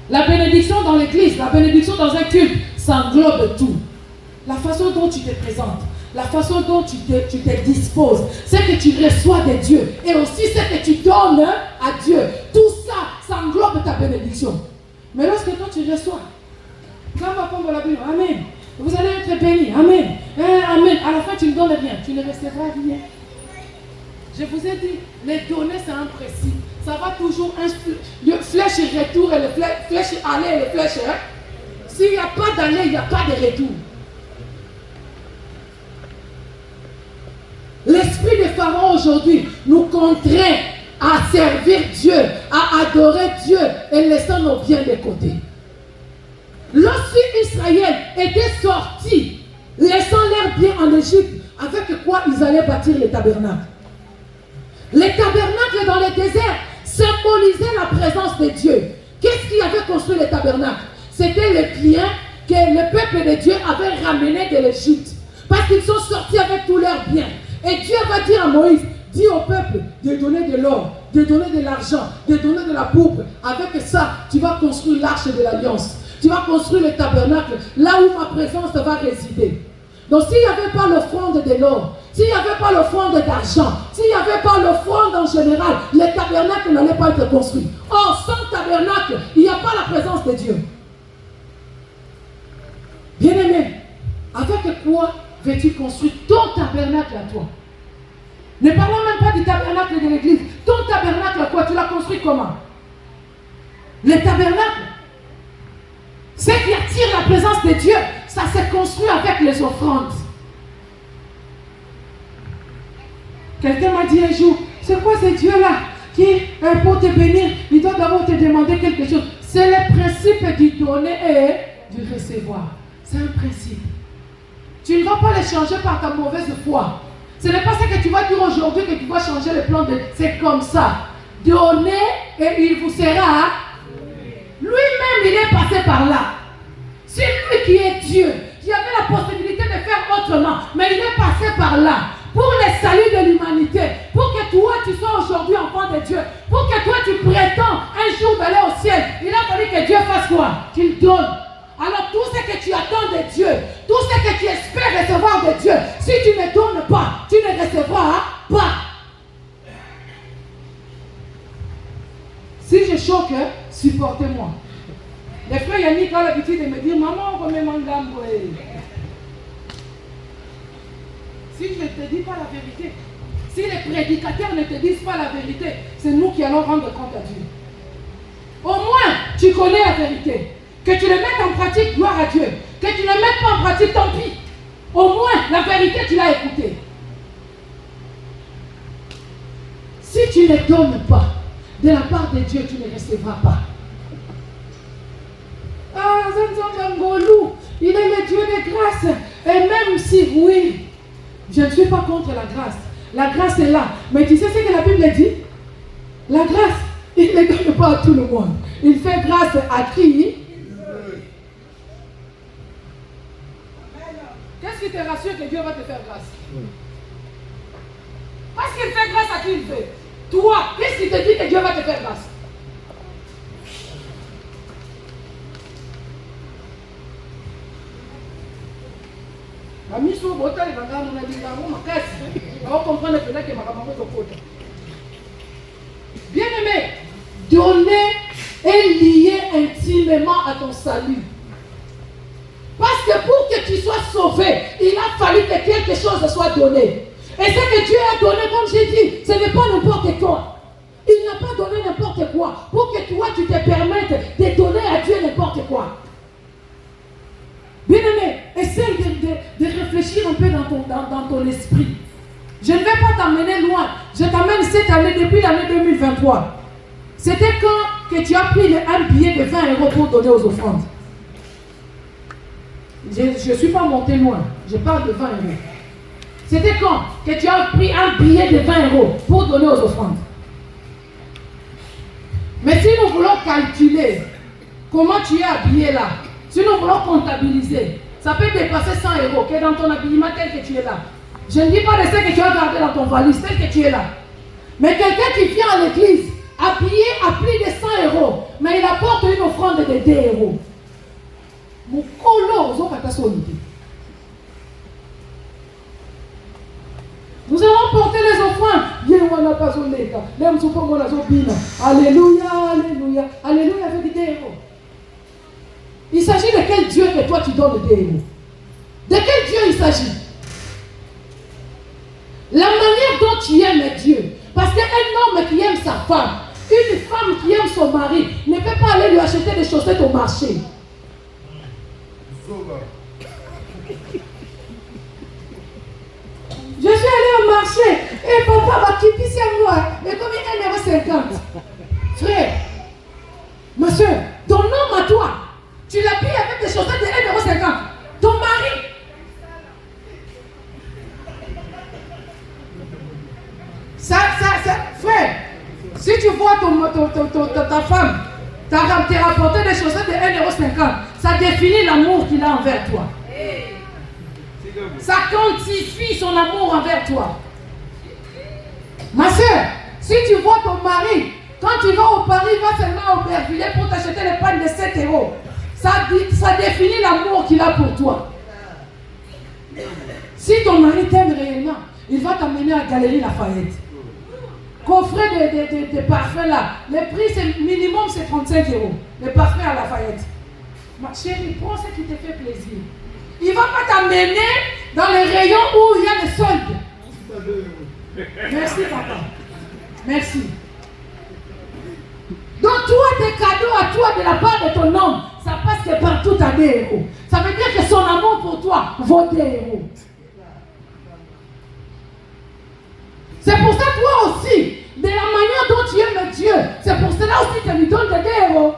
La bénédiction dans l'église, la bénédiction dans un culte, ça englobe tout. La façon dont tu te présentes, la façon dont tu te disposes, ce que tu reçois de Dieu et aussi ce que tu donnes à Dieu. Tout ça, ça englobe ta bénédiction. Mais lorsque toi tu reçois, quand va prendre la Bible, Amen. Vous allez être bénis, Amen. Amen. À la fin, tu ne donnes rien, tu ne recevras rien. Je vous ai dit, les données, c'est un principe. Ça va toujours le flèche et retour et le flèche aller et le flèche. Hein? S'il n'y a pas d'aller, il n'y a pas de retour. L'esprit de Pharaon aujourd'hui nous contraint à servir Dieu, à adorer Dieu et laissant nos biens de côté. Lorsque Israël était sorti, laissant leurs biens en Égypte, avec quoi ils allaient bâtir le tabernacle. Les tabernacles dans le désert symbolisaient la présence de Dieu. Qu'est-ce qui avait construit le tabernacle? C'était les biens que le peuple de Dieu avait ramenés de l'Égypte. Parce qu'ils sont sortis avec tous leurs biens. Et Dieu va dire à Moïse, dis au peuple de donner de l'or, de donner de l'argent, de donner de la pourpre. Avec ça, tu vas construire l'arche de l'alliance. Tu vas construire le tabernacle, là où ma présence va résider. Donc s'il n'y avait pas l'offrande de l'or, s'il n'y avait pas l'offrande d'argent, s'il n'y avait pas l'offrande en général, le tabernacle n'allait pas être construit. Or, sans tabernacle, il n'y a pas la présence de Dieu. Bien-aimé, avec quoi veux-tu construire ton tabernacle à toi? Ne parlons même pas du tabernacle de l'église. Ton tabernacle à quoi? Tu l'as construit comment? Le tabernacle, ce qui attire la présence de Dieu, ça se construit avec les offrandes. Quelqu'un m'a dit un jour, c'est quoi ce Dieu-là qui, pour te bénir, il doit d'abord te demander quelque chose. C'est le principe du donner et du recevoir. C'est un principe. Tu ne vas pas le changer par ta mauvaise foi. Ce n'est pas ça que tu vas dire aujourd'hui que tu vas changer le plan de... C'est comme ça. Donnez et il vous sera. Lui-même, il est passé par là. C'est lui qui est Dieu, qui avait la possibilité de faire autrement. Mais il est passé par là. Pour le salut de l'humanité. Pour que toi, tu sois aujourd'hui enfant de Dieu. Pour que toi, tu prétends un jour d'aller au ciel. Il a fallu que Dieu fasse quoi? Qu'il donne. Alors tout ce que tu attends de Dieu, tout ce que tu espères recevoir de Dieu, si tu ne donnes pas, tu ne recevras pas. Si je choque, supportez-moi. Les frères Yannick ont l'habitude de me dire, maman, remets mon gamme. Si je ne te dis pas la vérité, si les prédicateurs ne te disent pas la vérité, c'est nous qui allons rendre compte à Dieu. Au moins, tu connais la vérité. Que tu le mettes en pratique, gloire à Dieu. Que tu ne le mettes pas en pratique, tant pis. Au moins, la vérité, tu l'as écoutée. Si tu ne donnes pas, de la part de Dieu, tu ne recevras pas. Ah, Zanzangangolou, il est le Dieu de grâce. Et même si, oui, je ne suis pas contre la grâce. La grâce est là. Mais tu sais ce que la Bible dit? La grâce, il ne donne pas à tout le monde. Il fait grâce à qui? Qu'est-ce qui te rassure que Dieu va te faire grâce? Parce qu'il fait grâce à qui il fait. Toi, qu'est-ce qui te dit que Dieu va te faire grâce? Bien-aimé, donner est lié intimement à ton salut. Parce que pour que tu sois sauvé, il a fallu que quelque chose soit donné. Et ce que Dieu a donné, comme j'ai dit, ce n'est pas n'importe quoi. Il n'a pas donné n'importe quoi. Pour que toi, tu te permettes de donner à Dieu n'importe quoi. Bien-aimé, essaye de réfléchir un peu dans ton esprit. Je ne vais pas t'amener loin. Je t'amène cette année, depuis l'année 2023. C'était quand que tu as pris un billet de 20 € pour donner aux offrandes. Je ne suis pas monté loin. Je parle de 20 €. C'était quand que tu as pris un billet de 20 € pour donner aux offrandes. Mais si nous voulons calculer comment tu es habillé là. Si nous voulons comptabiliser, ça peut dépasser 100 € qui est dans ton habillement tel que tu es là. Je ne dis pas de ce que tu as gardé dans ton valise tel que tu es là. Mais quelqu'un qui vient à l'église, habillé à plus de 100 €, mais il apporte une offrande de 2 €. Mon colo, nous allons porter les offrandes. Alléluia, alléluia, alléluia avec des 2 €. Il s'agit de quel Dieu que toi tu donnes 2 €? De quel Dieu il s'agit? La manière dont tu aimes Dieu. Parce qu'un homme qui aime sa femme, une femme qui aime son mari, ne peut pas aller lui acheter des chaussettes au marché. Je suis allé au marché et papa va quitter c'est moi. Mais combien 1,50 €? Frère, ma soeur, ton homme à toi, tu l'habilles avec des chaussettes de 1,50 €. Ton mari. Frère, si tu vois ta femme, t'as rapporté des chaussettes de 1,50 €, ça définit l'amour qu'il a envers toi. Ça quantifie son amour envers toi. Ma soeur, si tu vois ton mari, quand tu vas au Paris, va seulement au Bervilliers pour t'acheter les pannes de 7 €, ça définit l'amour qu'il a pour toi. Si ton mari t'aime réellement, il va t'amener à la Galerie Lafayette. Coffret de parfums là, le prix c'est minimum c'est 35 €. Les parfums à Lafayette. Ma chérie, prends ce qui te fait plaisir. Il ne va pas t'amener dans les rayons où il y a les soldes. Merci papa. Merci. Donc toi, tes cadeaux à toi de la part de ton homme, ça passe que partout à 2 €. Ça veut dire que son amour pour toi vaut 2 €. C'est pour ça toi aussi, de la manière dont tu aimes Dieu, c'est pour cela aussi que tu lui donnes des 2 €.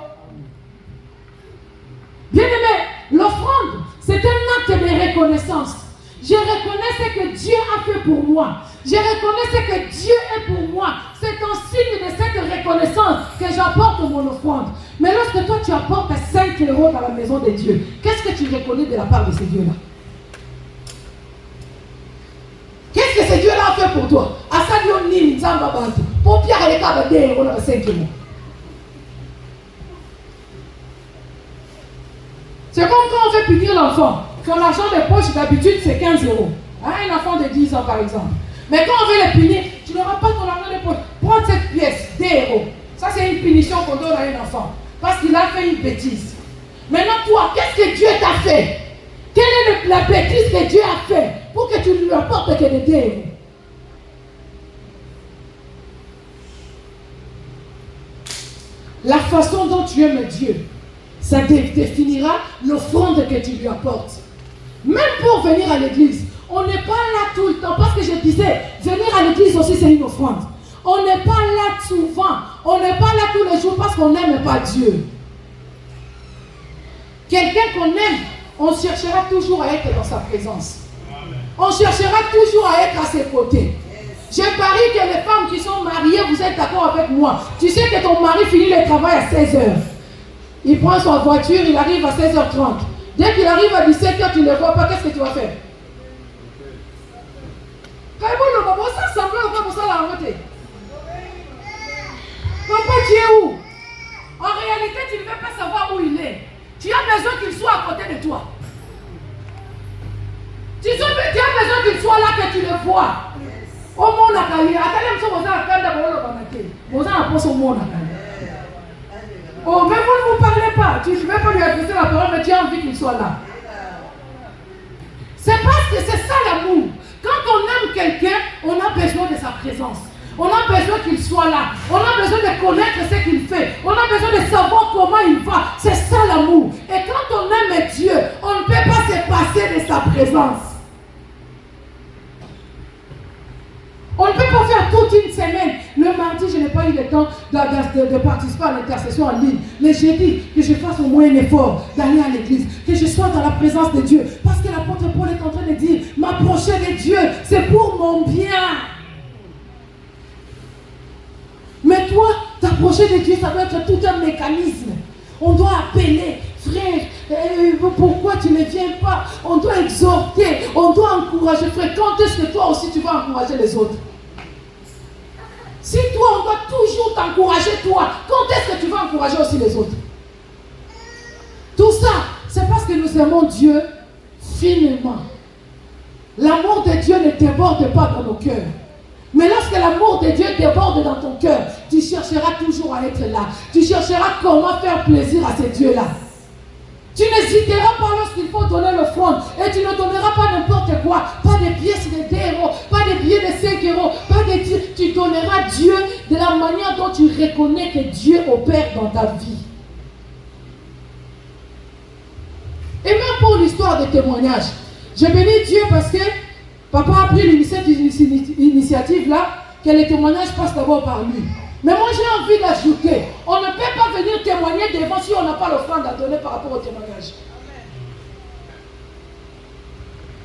Bien aimé, l'offrande, c'est un acte de reconnaissance. Je reconnais ce que Dieu a fait pour moi. Je reconnais ce que Dieu est pour moi. C'est un signe de cette reconnaissance que j'apporte mon offrande. Mais lorsque toi tu apportes 5 € dans la maison de Dieu, qu'est-ce que tu reconnais de la part de ce Dieu-là? Qu'est-ce que ce Dieu-là a fait pour toi? Pour Pierre et les câbles 2 € dans 5 €. C'est comme quand on fait punir l'enfant. Son argent de poche d'habitude c'est 15 €. Un enfant de 10 ans par exemple. Mais quand on veut le punir, tu n'auras pas ton argent de poche. Prends cette pièce, 2 €. Ça c'est une punition qu'on donne à un enfant. Parce qu'il a fait une bêtise. Maintenant toi, qu'est-ce que Dieu t'a fait? Quelle est la bêtise que Dieu a fait pour que tu lui apportes que des 2 €? La façon dont tu aimes Dieu, ça définira l'offrande que tu lui apportes. Même pour venir à l'église, on n'est pas là tout le temps. Parce que je disais, venir à l'église aussi c'est une offrande. On n'est pas là souvent. On n'est pas là tous les jours parce qu'on n'aime pas Dieu. Quelqu'un qu'on aime, on cherchera toujours à être dans sa présence. On cherchera toujours à être à ses côtés. Je parie que les femmes qui sont mariées, vous êtes d'accord avec moi. Tu sais que ton mari finit le travail à 16 h. Il prend sa voiture, il arrive à 16h30. Dès qu'il arrive à 17 h, tu ne le vois pas, qu'est-ce que tu vas faire? Papa, tu es où? En réalité, tu ne veux pas savoir où il est. Tu as besoin qu'il soit à côté de toi. Tu as besoin qu'il soit là, que tu le vois. Au monde à Kali, oh, mais vous ne vous parlez pas. Tu ne veux pas lui adresser la parole, mais tu as envie qu'il soit là. C'est parce que c'est ça l'amour. Quand on aime quelqu'un, on a besoin de sa présence. On a besoin qu'il soit là. On a besoin de connaître ce qu'il fait. On a besoin de savoir comment il va. C'est ça l'amour. Et quand on aime Dieu, on ne peut pas se passer de sa présence. On ne peut pas faire toute une semaine. Le mardi, je n'ai pas eu le temps de participer à l'intercession en ligne. Mais j'ai dit que je fasse au moins un effort d'aller à l'église, que je sois dans la présence de Dieu. Parce que l'apôtre Paul est en train de dire, m'approcher de Dieu, c'est pour mon bien. Mais toi, t'approcher de Dieu, ça doit être tout un mécanisme. On doit appeler, frère, pourquoi tu ne viens pas? On doit exhorter, on doit encourager. Frère, quand est-ce que toi aussi tu vas encourager les autres? Si toi, on doit toujours t'encourager, toi, quand est-ce que tu vas encourager aussi les autres? Tout ça, c'est parce que nous aimons Dieu finement. L'amour de Dieu ne déborde pas dans nos cœurs. Mais lorsque l'amour de Dieu déborde dans ton cœur, tu chercheras toujours à être là. Tu chercheras comment faire plaisir à ces dieux-là. Tu n'hésiteras pas lorsqu'il faut donner l'offrande. Et tu ne donneras pas n'importe quoi. Pas des pièces de 2 euros, pas des billets de 5 euros, pas des... Tu donneras Dieu de la manière dont tu reconnais que Dieu opère dans ta vie. Et même pour l'histoire des témoignages, je bénis Dieu parce que papa a pris l'initiative là, que les témoignages passent d'abord par lui. Mais moi j'ai envie d'ajouter, on ne peut pas venir témoigner devant si on n'a pas l'offrande à donner par rapport au témoignage.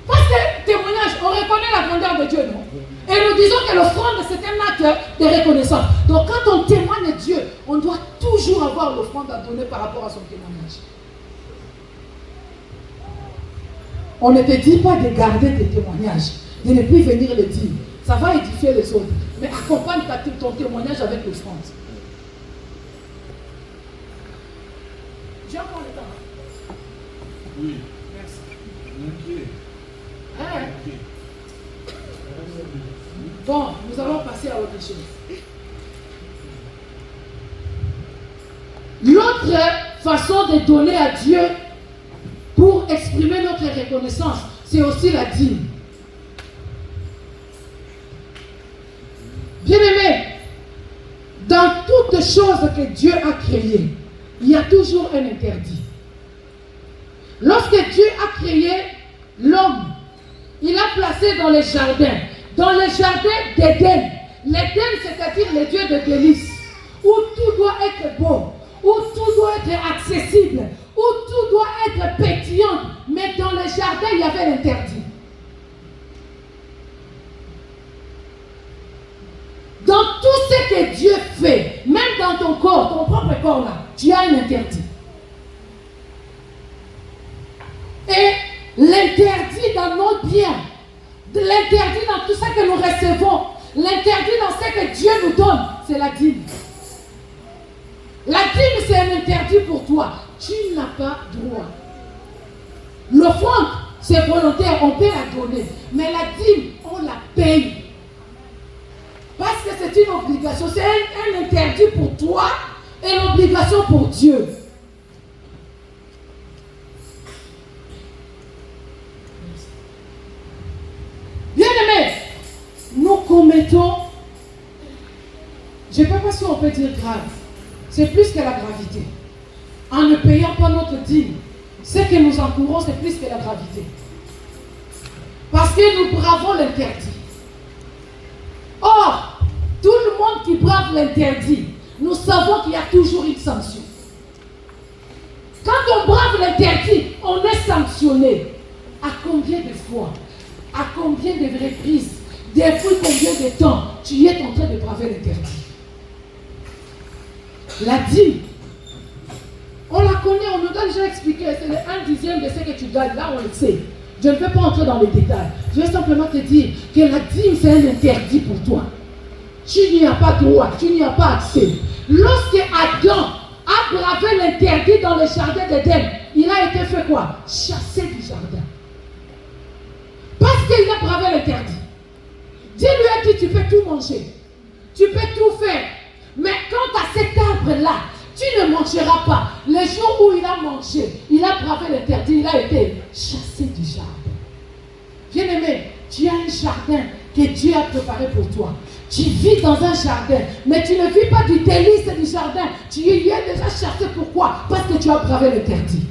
Parce que témoignage, on reconnaît la grandeur de Dieu, non? Et nous disons que l'offrande c'est un acte de reconnaissance. Donc quand on témoigne de Dieu, on doit toujours avoir l'offrande à donner par rapport à son témoignage. On ne te dit pas de garder tes témoignages, de ne plus venir le dire. Ça va édifier les autres. Mais accompagne ton témoignage avec l'offrande. J'ai encore le temps.
Oui.
Merci. Hein? Bon, nous allons passer à autre chose. L'autre façon de donner à Dieu pour exprimer notre reconnaissance, c'est aussi la dîme. Bien-aimés, dans toutes choses que Dieu a créées, il y a toujours un interdit. Lorsque Dieu a créé l'homme, il l'a placé dans les jardins. Dans les jardins d'Éden. L'Éden, c'est-à-dire les dieux de délices, où tout doit être beau, où tout doit être accessible, où tout doit être pétillant. Mais dans les jardins, il y avait l'interdit. Dans tout ce que Dieu fait, même dans ton corps, ton propre corps là, tu as un interdit. Et l'interdit dans nos biens, l'interdit dans tout ce que nous recevons, l'interdit dans ce que Dieu nous donne, c'est la dîme. La dîme, c'est un interdit pour toi. Tu n'as pas droit. L'offrande, c'est volontaire, on peut la donner. Mais la dîme, on la paye. Parce que c'est une obligation, c'est un interdit pour toi et l'obligation pour Dieu. Bien-aimés, nous commettons, je ne sais pas si on peut dire grave, c'est plus que la gravité. En ne payant pas notre dîme, ce que nous encourons, c'est plus que la gravité. Parce que nous bravons l'interdit. Or, tout le monde qui brave l'interdit, nous savons qu'il y a toujours une sanction. Quand on brave l'interdit, on est sanctionné. À combien de fois? À combien de reprises? Depuis combien de temps tu es en train de braver l'interdit? La dîme, on la connaît, on nous a déjà expliqué, c'est le 1/10 de ce que tu gagnes, là on le sait. Je ne vais pas entrer dans les détails. Je vais simplement te dire que la dîme, c'est un interdit pour toi. Tu n'y as pas droit, tu n'y as pas accès. Lorsque Adam a bravé l'interdit dans le jardin d'Éden, il a été fait quoi? Chassé du jardin. Parce qu'il a bravé l'interdit. Dieu lui a dit, tu peux tout manger. Tu peux tout faire. Mais quant à cet arbre-là, tu ne mangeras pas. Le jour où il a mangé, il a bravé l'interdit, il a été chassé du jardin. Bien-aimé, tu as un jardin que Dieu a préparé pour toi. Tu vis dans un jardin, mais tu ne vis pas du délice du jardin. Tu y es déjà chassé. Pourquoi? Parce que tu as bravé l'interdit.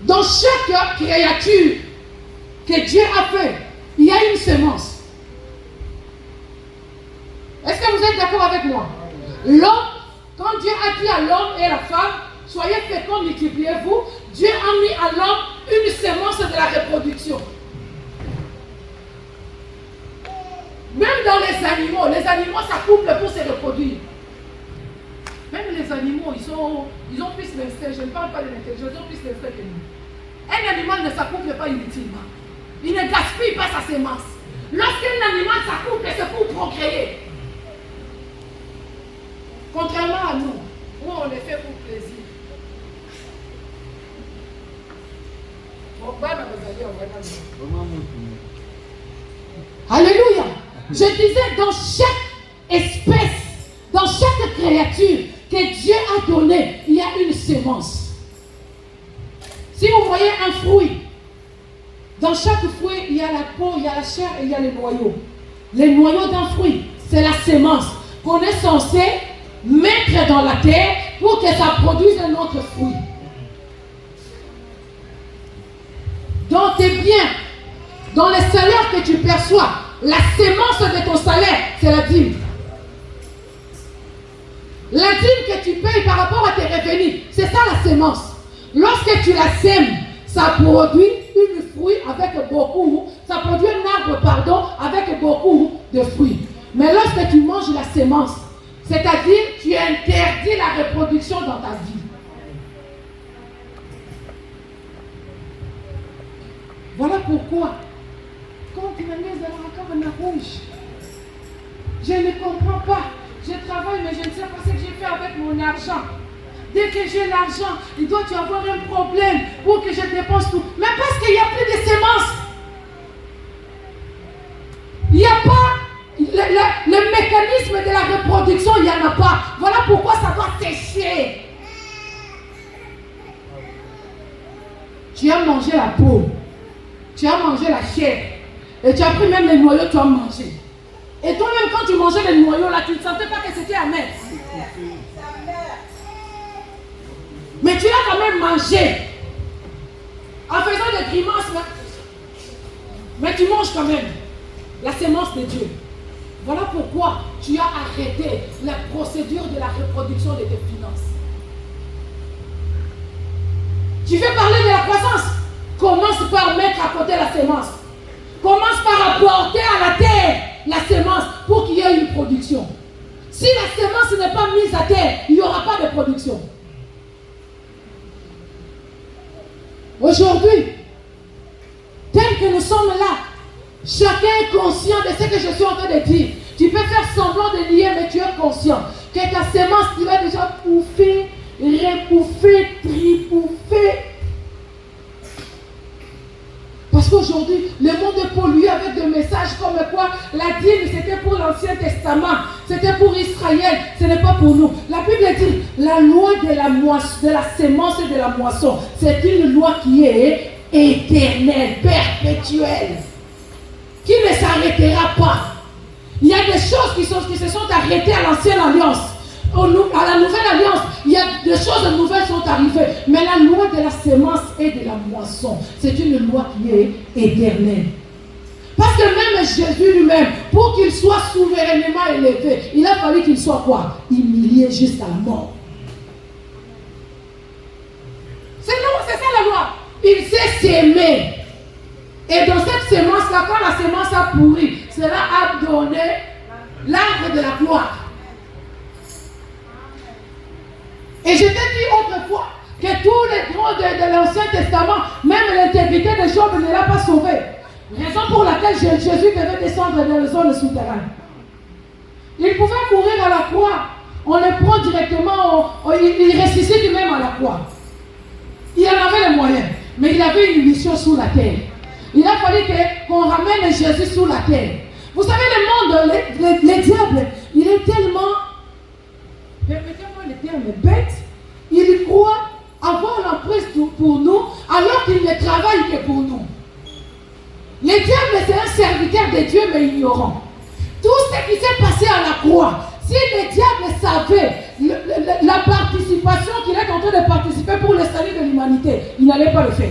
Dans chaque créature que Dieu a fait, il y a une semence. Est-ce que vous êtes d'accord avec moi? L'homme, quand Dieu a dit à l'homme et à la femme, soyez féconds, multipliez-vous, Dieu a mis à l'homme une semence de la reproduction. Même dans les les animaux s'accouplent pour se reproduire. Même les animaux, ils ont plus d'instinct. Je ne parle pas de l'intelligence, ils ont plus d'instinct que nous. Un animal ne s'accouple pas inutilement. Il ne gaspille pas sa sémence. Lorsqu'un animal s'accouple, c'est pour procréer. Contrairement à nous, où on les fait pour plaisir. Alléluia. Je disais, dans chaque espèce, dans chaque créature que Dieu a donnée, il y a une sémence. Si vous voyez un fruit, dans chaque fruit, il y a la peau, il y a la chair et il y a les noyaux. Les noyaux d'un fruit, c'est la sémence qu'on est censé mettre dans la terre pour que ça produise un autre fruit. Dans tes biens, dans les salaires que tu perçois, la sémence de ton salaire, c'est la dîme. La dîme que tu payes par rapport à tes revenus, c'est ça la sémence. Lorsque tu la sèmes, ça produit une fruit avec beaucoup, ça produit un arbre, avec beaucoup de fruits. Mais lorsque tu manges la sémence, c'est-à-dire tu interdis la reproduction dans ta vie. Voilà pourquoi, quand tu me mets dans la cave rouge, je ne comprends pas. Je travaille, mais je ne sais pas ce que j'ai fait avec mon argent. Dès que j'ai l'argent, il doit y avoir un problème pour que je dépense tout. Mais parce qu'il n'y a plus de semences. Il n'y a pas le mécanisme de la reproduction, il n'y en a pas. Voilà pourquoi ça doit sécher. Tu as mangé la peau. Tu as mangé la chair. Et tu as pris même les noyaux, tu as mangé. Et toi-même, quand tu mangeais les noyaux, là, tu ne sentais pas que c'était amer. Mais tu l'as quand même mangé. En faisant des grimaces, mais tu manges quand même la sémence de Dieu. Voilà pourquoi tu as arrêté la procédure de la reproduction de tes finances. Tu veux parler de la croissance? Commence par mettre à côté la sémence. Commence par apporter à la terre la sémence pour qu'il y ait une production. Si la sémence n'est pas mise à terre, il n'y aura pas de production. Aujourd'hui, tel que nous sommes là, chacun est conscient de ce que je suis en train de dire. Tu peux faire semblant de nier, mais tu es conscient que ta sémence, tu vas déjà pouffer, repouffer, tripouffé. Parce qu'aujourd'hui, le monde est pollué avec des messages comme quoi la dîme c'était pour l'Ancien Testament, c'était pour Israël, ce n'est pas pour nous. La Bible dit, la loi de la sémence et de la moisson, c'est une loi qui est éternelle, perpétuelle, qui ne s'arrêtera pas. Il y a des choses qui se sont arrêtées à l'Ancienne Alliance. À la Nouvelle Alliance, il y a des choses nouvelles qui sont arrivées. Mais la loi de la sémence et de la moisson, c'est une loi qui est éternelle. Parce que même Jésus lui-même, pour qu'il soit souverainement élevé, il a fallu qu'il soit quoi? Humilié jusqu'à la mort. C'est ça la loi. Il s'est sémé. Et dans cette sémence-là, quand la sémence a pourri, cela a donné l'arbre de la gloire. Et je t'ai dit autrefois que tous les grands de l'Ancien Testament, même l'intégrité de Job ne l'a pas sauvé. Raison pour laquelle Jésus devait descendre dans les zones souterraines. Il pouvait mourir à la croix. On le prend directement, il ressuscite lui-même à la croix. Il en avait les moyens, mais il avait une mission sous la terre. Il a fallu qu'on ramène Jésus sous la terre. Vous savez, le monde, les diables, il est tellement, permettez-moi le terme, bête. Il croit avoir l'emprise pour nous, alors qu'il ne travaille que pour nous. Le diable, c'est un serviteur de Dieu, mais ignorant. Tout ce qui s'est passé à la croix, si le diable savait la participation qu'il est en train de participer pour le salut de l'humanité, il n'allait pas le faire.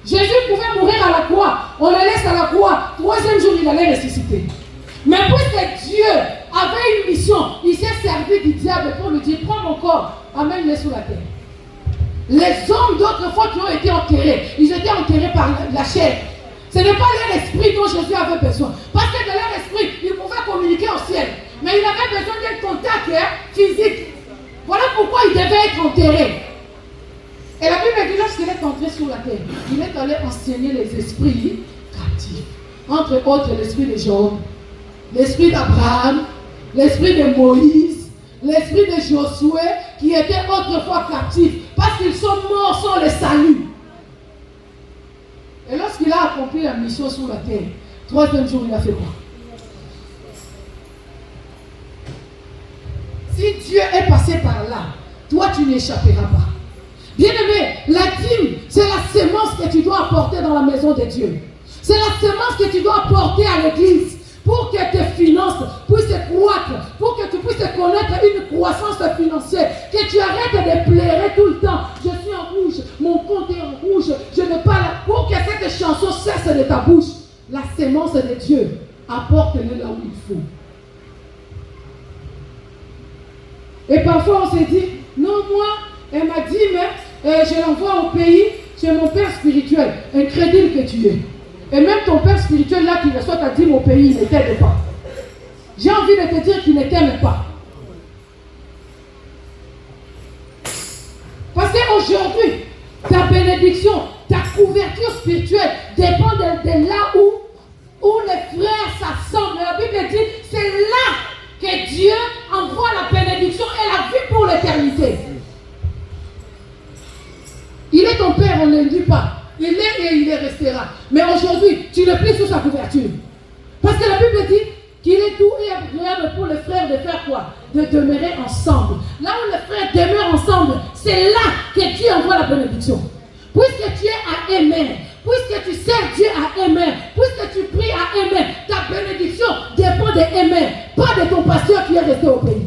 Jésus pouvait mourir à la croix, on le laisse à la croix, troisième jour il allait ressusciter. Mais puisque Dieu avait une mission, il s'est servi du diable pour lui dire, prends mon corps, amène-le sous la terre. Les hommes d'autrefois qui ont été enterrés, ils étaient enterrés par la chair. Ce n'est pas leur esprit dont Jésus avait besoin. Parce que de leur esprit, ils pouvaient communiquer guerre physique. Voilà pourquoi il devait être enterré. Et la Bible dit, lorsqu'il est entré sur la terre, il est allé enseigner les esprits captifs. Entre autres, l'esprit de Job, l'esprit d'Abraham, l'esprit de Moïse, l'esprit de Josué, qui étaient autrefois captifs, parce qu'ils sont morts sans le salut. Et lorsqu'il a accompli la mission sur la terre, troisième jour, il a fait quoi? Si Dieu est passé par là, toi tu n'échapperas pas. Bien-aimé, la dîme, c'est la sémence que tu dois apporter dans la maison de Dieu. C'est la sémence que tu dois apporter à l'église pour que tes finances puissent croître, pour que tu puisses connaître une croissance financière, que tu arrêtes de pleurer tout le temps. Je suis en rouge, mon compte est en rouge, je n'ai pas la... Pour que cette chanson cesse de ta bouche, la sémence de Dieu, apporte-le là où il faut. Et parfois on se dit, non, moi, elle m'a dit, mais je l'envoie au pays chez mon père spirituel, incrédule que tu es. Et même ton père spirituel là qui reçoit ta dîme au pays, il ne t'aide pas. J'ai envie de te dire qu'il ne t'aime pas. Parce qu'aujourd'hui, ta bénédiction, ta couverture spirituelle dépend de là où les frères s'assemblent. La Bible dit, c'est là que Dieu envoie la bénédiction et la vie pour l'éternité. Il est ton père, on ne le dit pas. Il est et il restera. Mais aujourd'hui, tu le plies sous sa couverture. Parce que la Bible dit qu'il est doux et agréable pour les frères de faire quoi? De demeurer ensemble. Là où les frères demeurent ensemble, c'est là que Dieu envoie la bénédiction. Puisque tu es à aimer, puisque tu sers Dieu à aimer, puisque tu pries à aimer, ta bénédiction dépend d'aimer, pas de ton pasteur qui est resté au pays.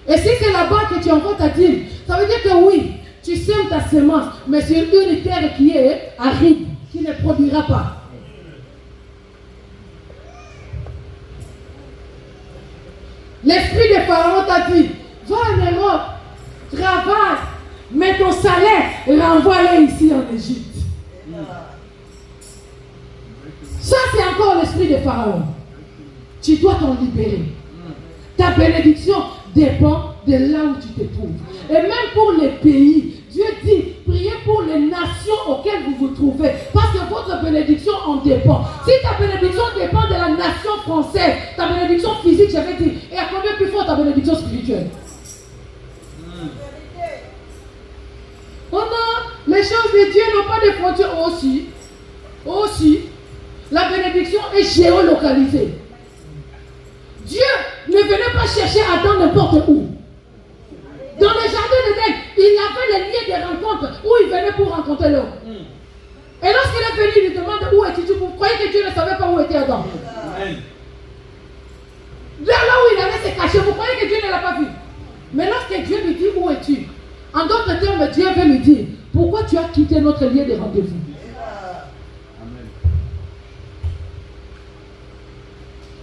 Et si c'est là-bas que tu envoies ta dîme, ça veut dire que oui, tu sèmes ta semence, mais sur une terre qui est aride, qui ne produira pas. L'esprit de Pharaon t'a dit, va en Europe, travaille, mais ton salaire, renvoie-le ici en Égypte. Ça, c'est encore l'esprit de Pharaon. Tu dois t'en libérer. Ta bénédiction dépend de là où tu te trouves. Et même pour les pays, Dieu dit, priez pour les nations auxquelles vous vous trouvez, parce que votre bénédiction en dépend. Si ta bénédiction dépend de la nation française, ta bénédiction physique, j'avais dit, et à combien plus fort ta bénédiction spirituelle? Oh non, les choses de Dieu n'ont pas de frontières. Aussi, la bénédiction est géolocalisée. Dieu ne venait pas chercher Adam n'importe où. Dans le jardin d'Éden, il avait les lieux de rencontre où il venait pour rencontrer l'homme. Et lorsqu'il est venu, il lui demande où es-tu? Vous croyez que Dieu ne savait pas où était Adam? Là où il allait se cacher, vous croyez que Dieu ne l'a pas vu? Mais lorsque Dieu lui dit où es-tu? En d'autres termes, Dieu veut lui dire, pourquoi tu as quitté notre lieu de rendez-vous?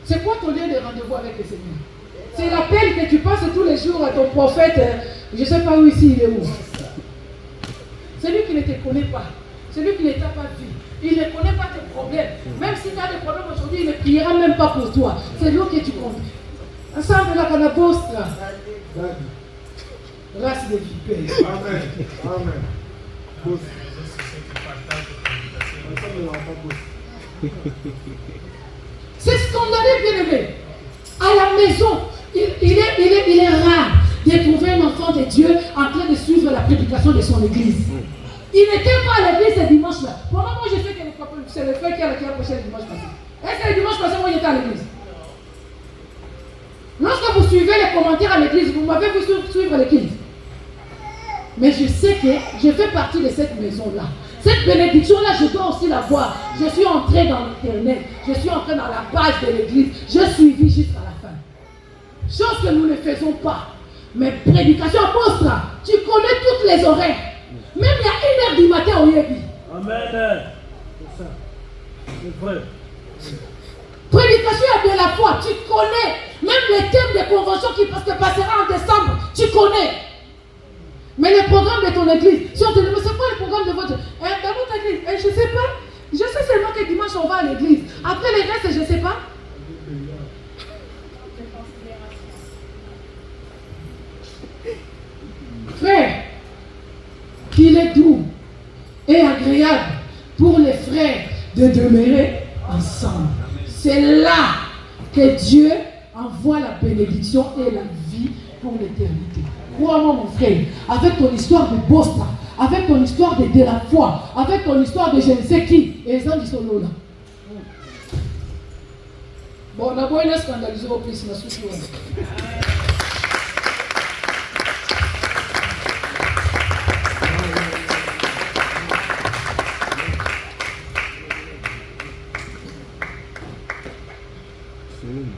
C'est quoi ton lieu de rendez-vous avec le Seigneur? C'est l'appel que tu passes tous les jours à ton prophète. Je ne sais pas où ici, il est où. Celui qui ne te connaît pas. Celui qui ne t'a pas vu. Il ne connaît pas tes problèmes. Même si tu as des problèmes aujourd'hui, il ne priera même pas pour toi. C'est lui que tu comptes. Ensemble, la canabostra. Race de vipères.
Amen. Amen.
C'est scandaleux, bien-aimé. À la maison, il est rare de trouver un enfant de Dieu en train de suivre la prédication de son église. Il n'était pas à l'église ce dimanche-là. Pour moi, je sais que c'est le frère qui a prêché le dimanche passé. Est-ce que le dimanche passé, moi, j'étais à l'église? Lorsque vous suivez les commentaires à l'église, vous m'avez vu suivre l'église. Mais je sais que je fais partie de cette maison-là. Cette bénédiction-là, je dois aussi la voir. Je suis entré dans l'internet. Je suis entré dans la page de l'église. Je suivi jusqu'à la fin. Chose que nous ne faisons pas. Mais prédication apôtre, tu connais toutes les horaires. Même il y a 1h du matin au Yébi.
Amen. C'est ça. C'est vrai.
Prédication de la foi, tu connais. Même les thèmes de convention qui passera en décembre, tu connais. Mais le programme de ton église, si on te demande, c'est quoi le programme de votre église? Je ne sais pas. Je sais seulement que dimanche on va à l'église. Après les restes, je ne sais pas. qu'il est doux et agréable pour les frères de demeurer ensemble. C'est là que Dieu envoie la bénédiction et la vie pour l'éternité. Crois-moi mon frère, avec ton histoire de Bosta, avec ton histoire de la foi, avec ton histoire de je ne sais qui, et les gens qui sont là. Bon, on a beau scandaliser au plus,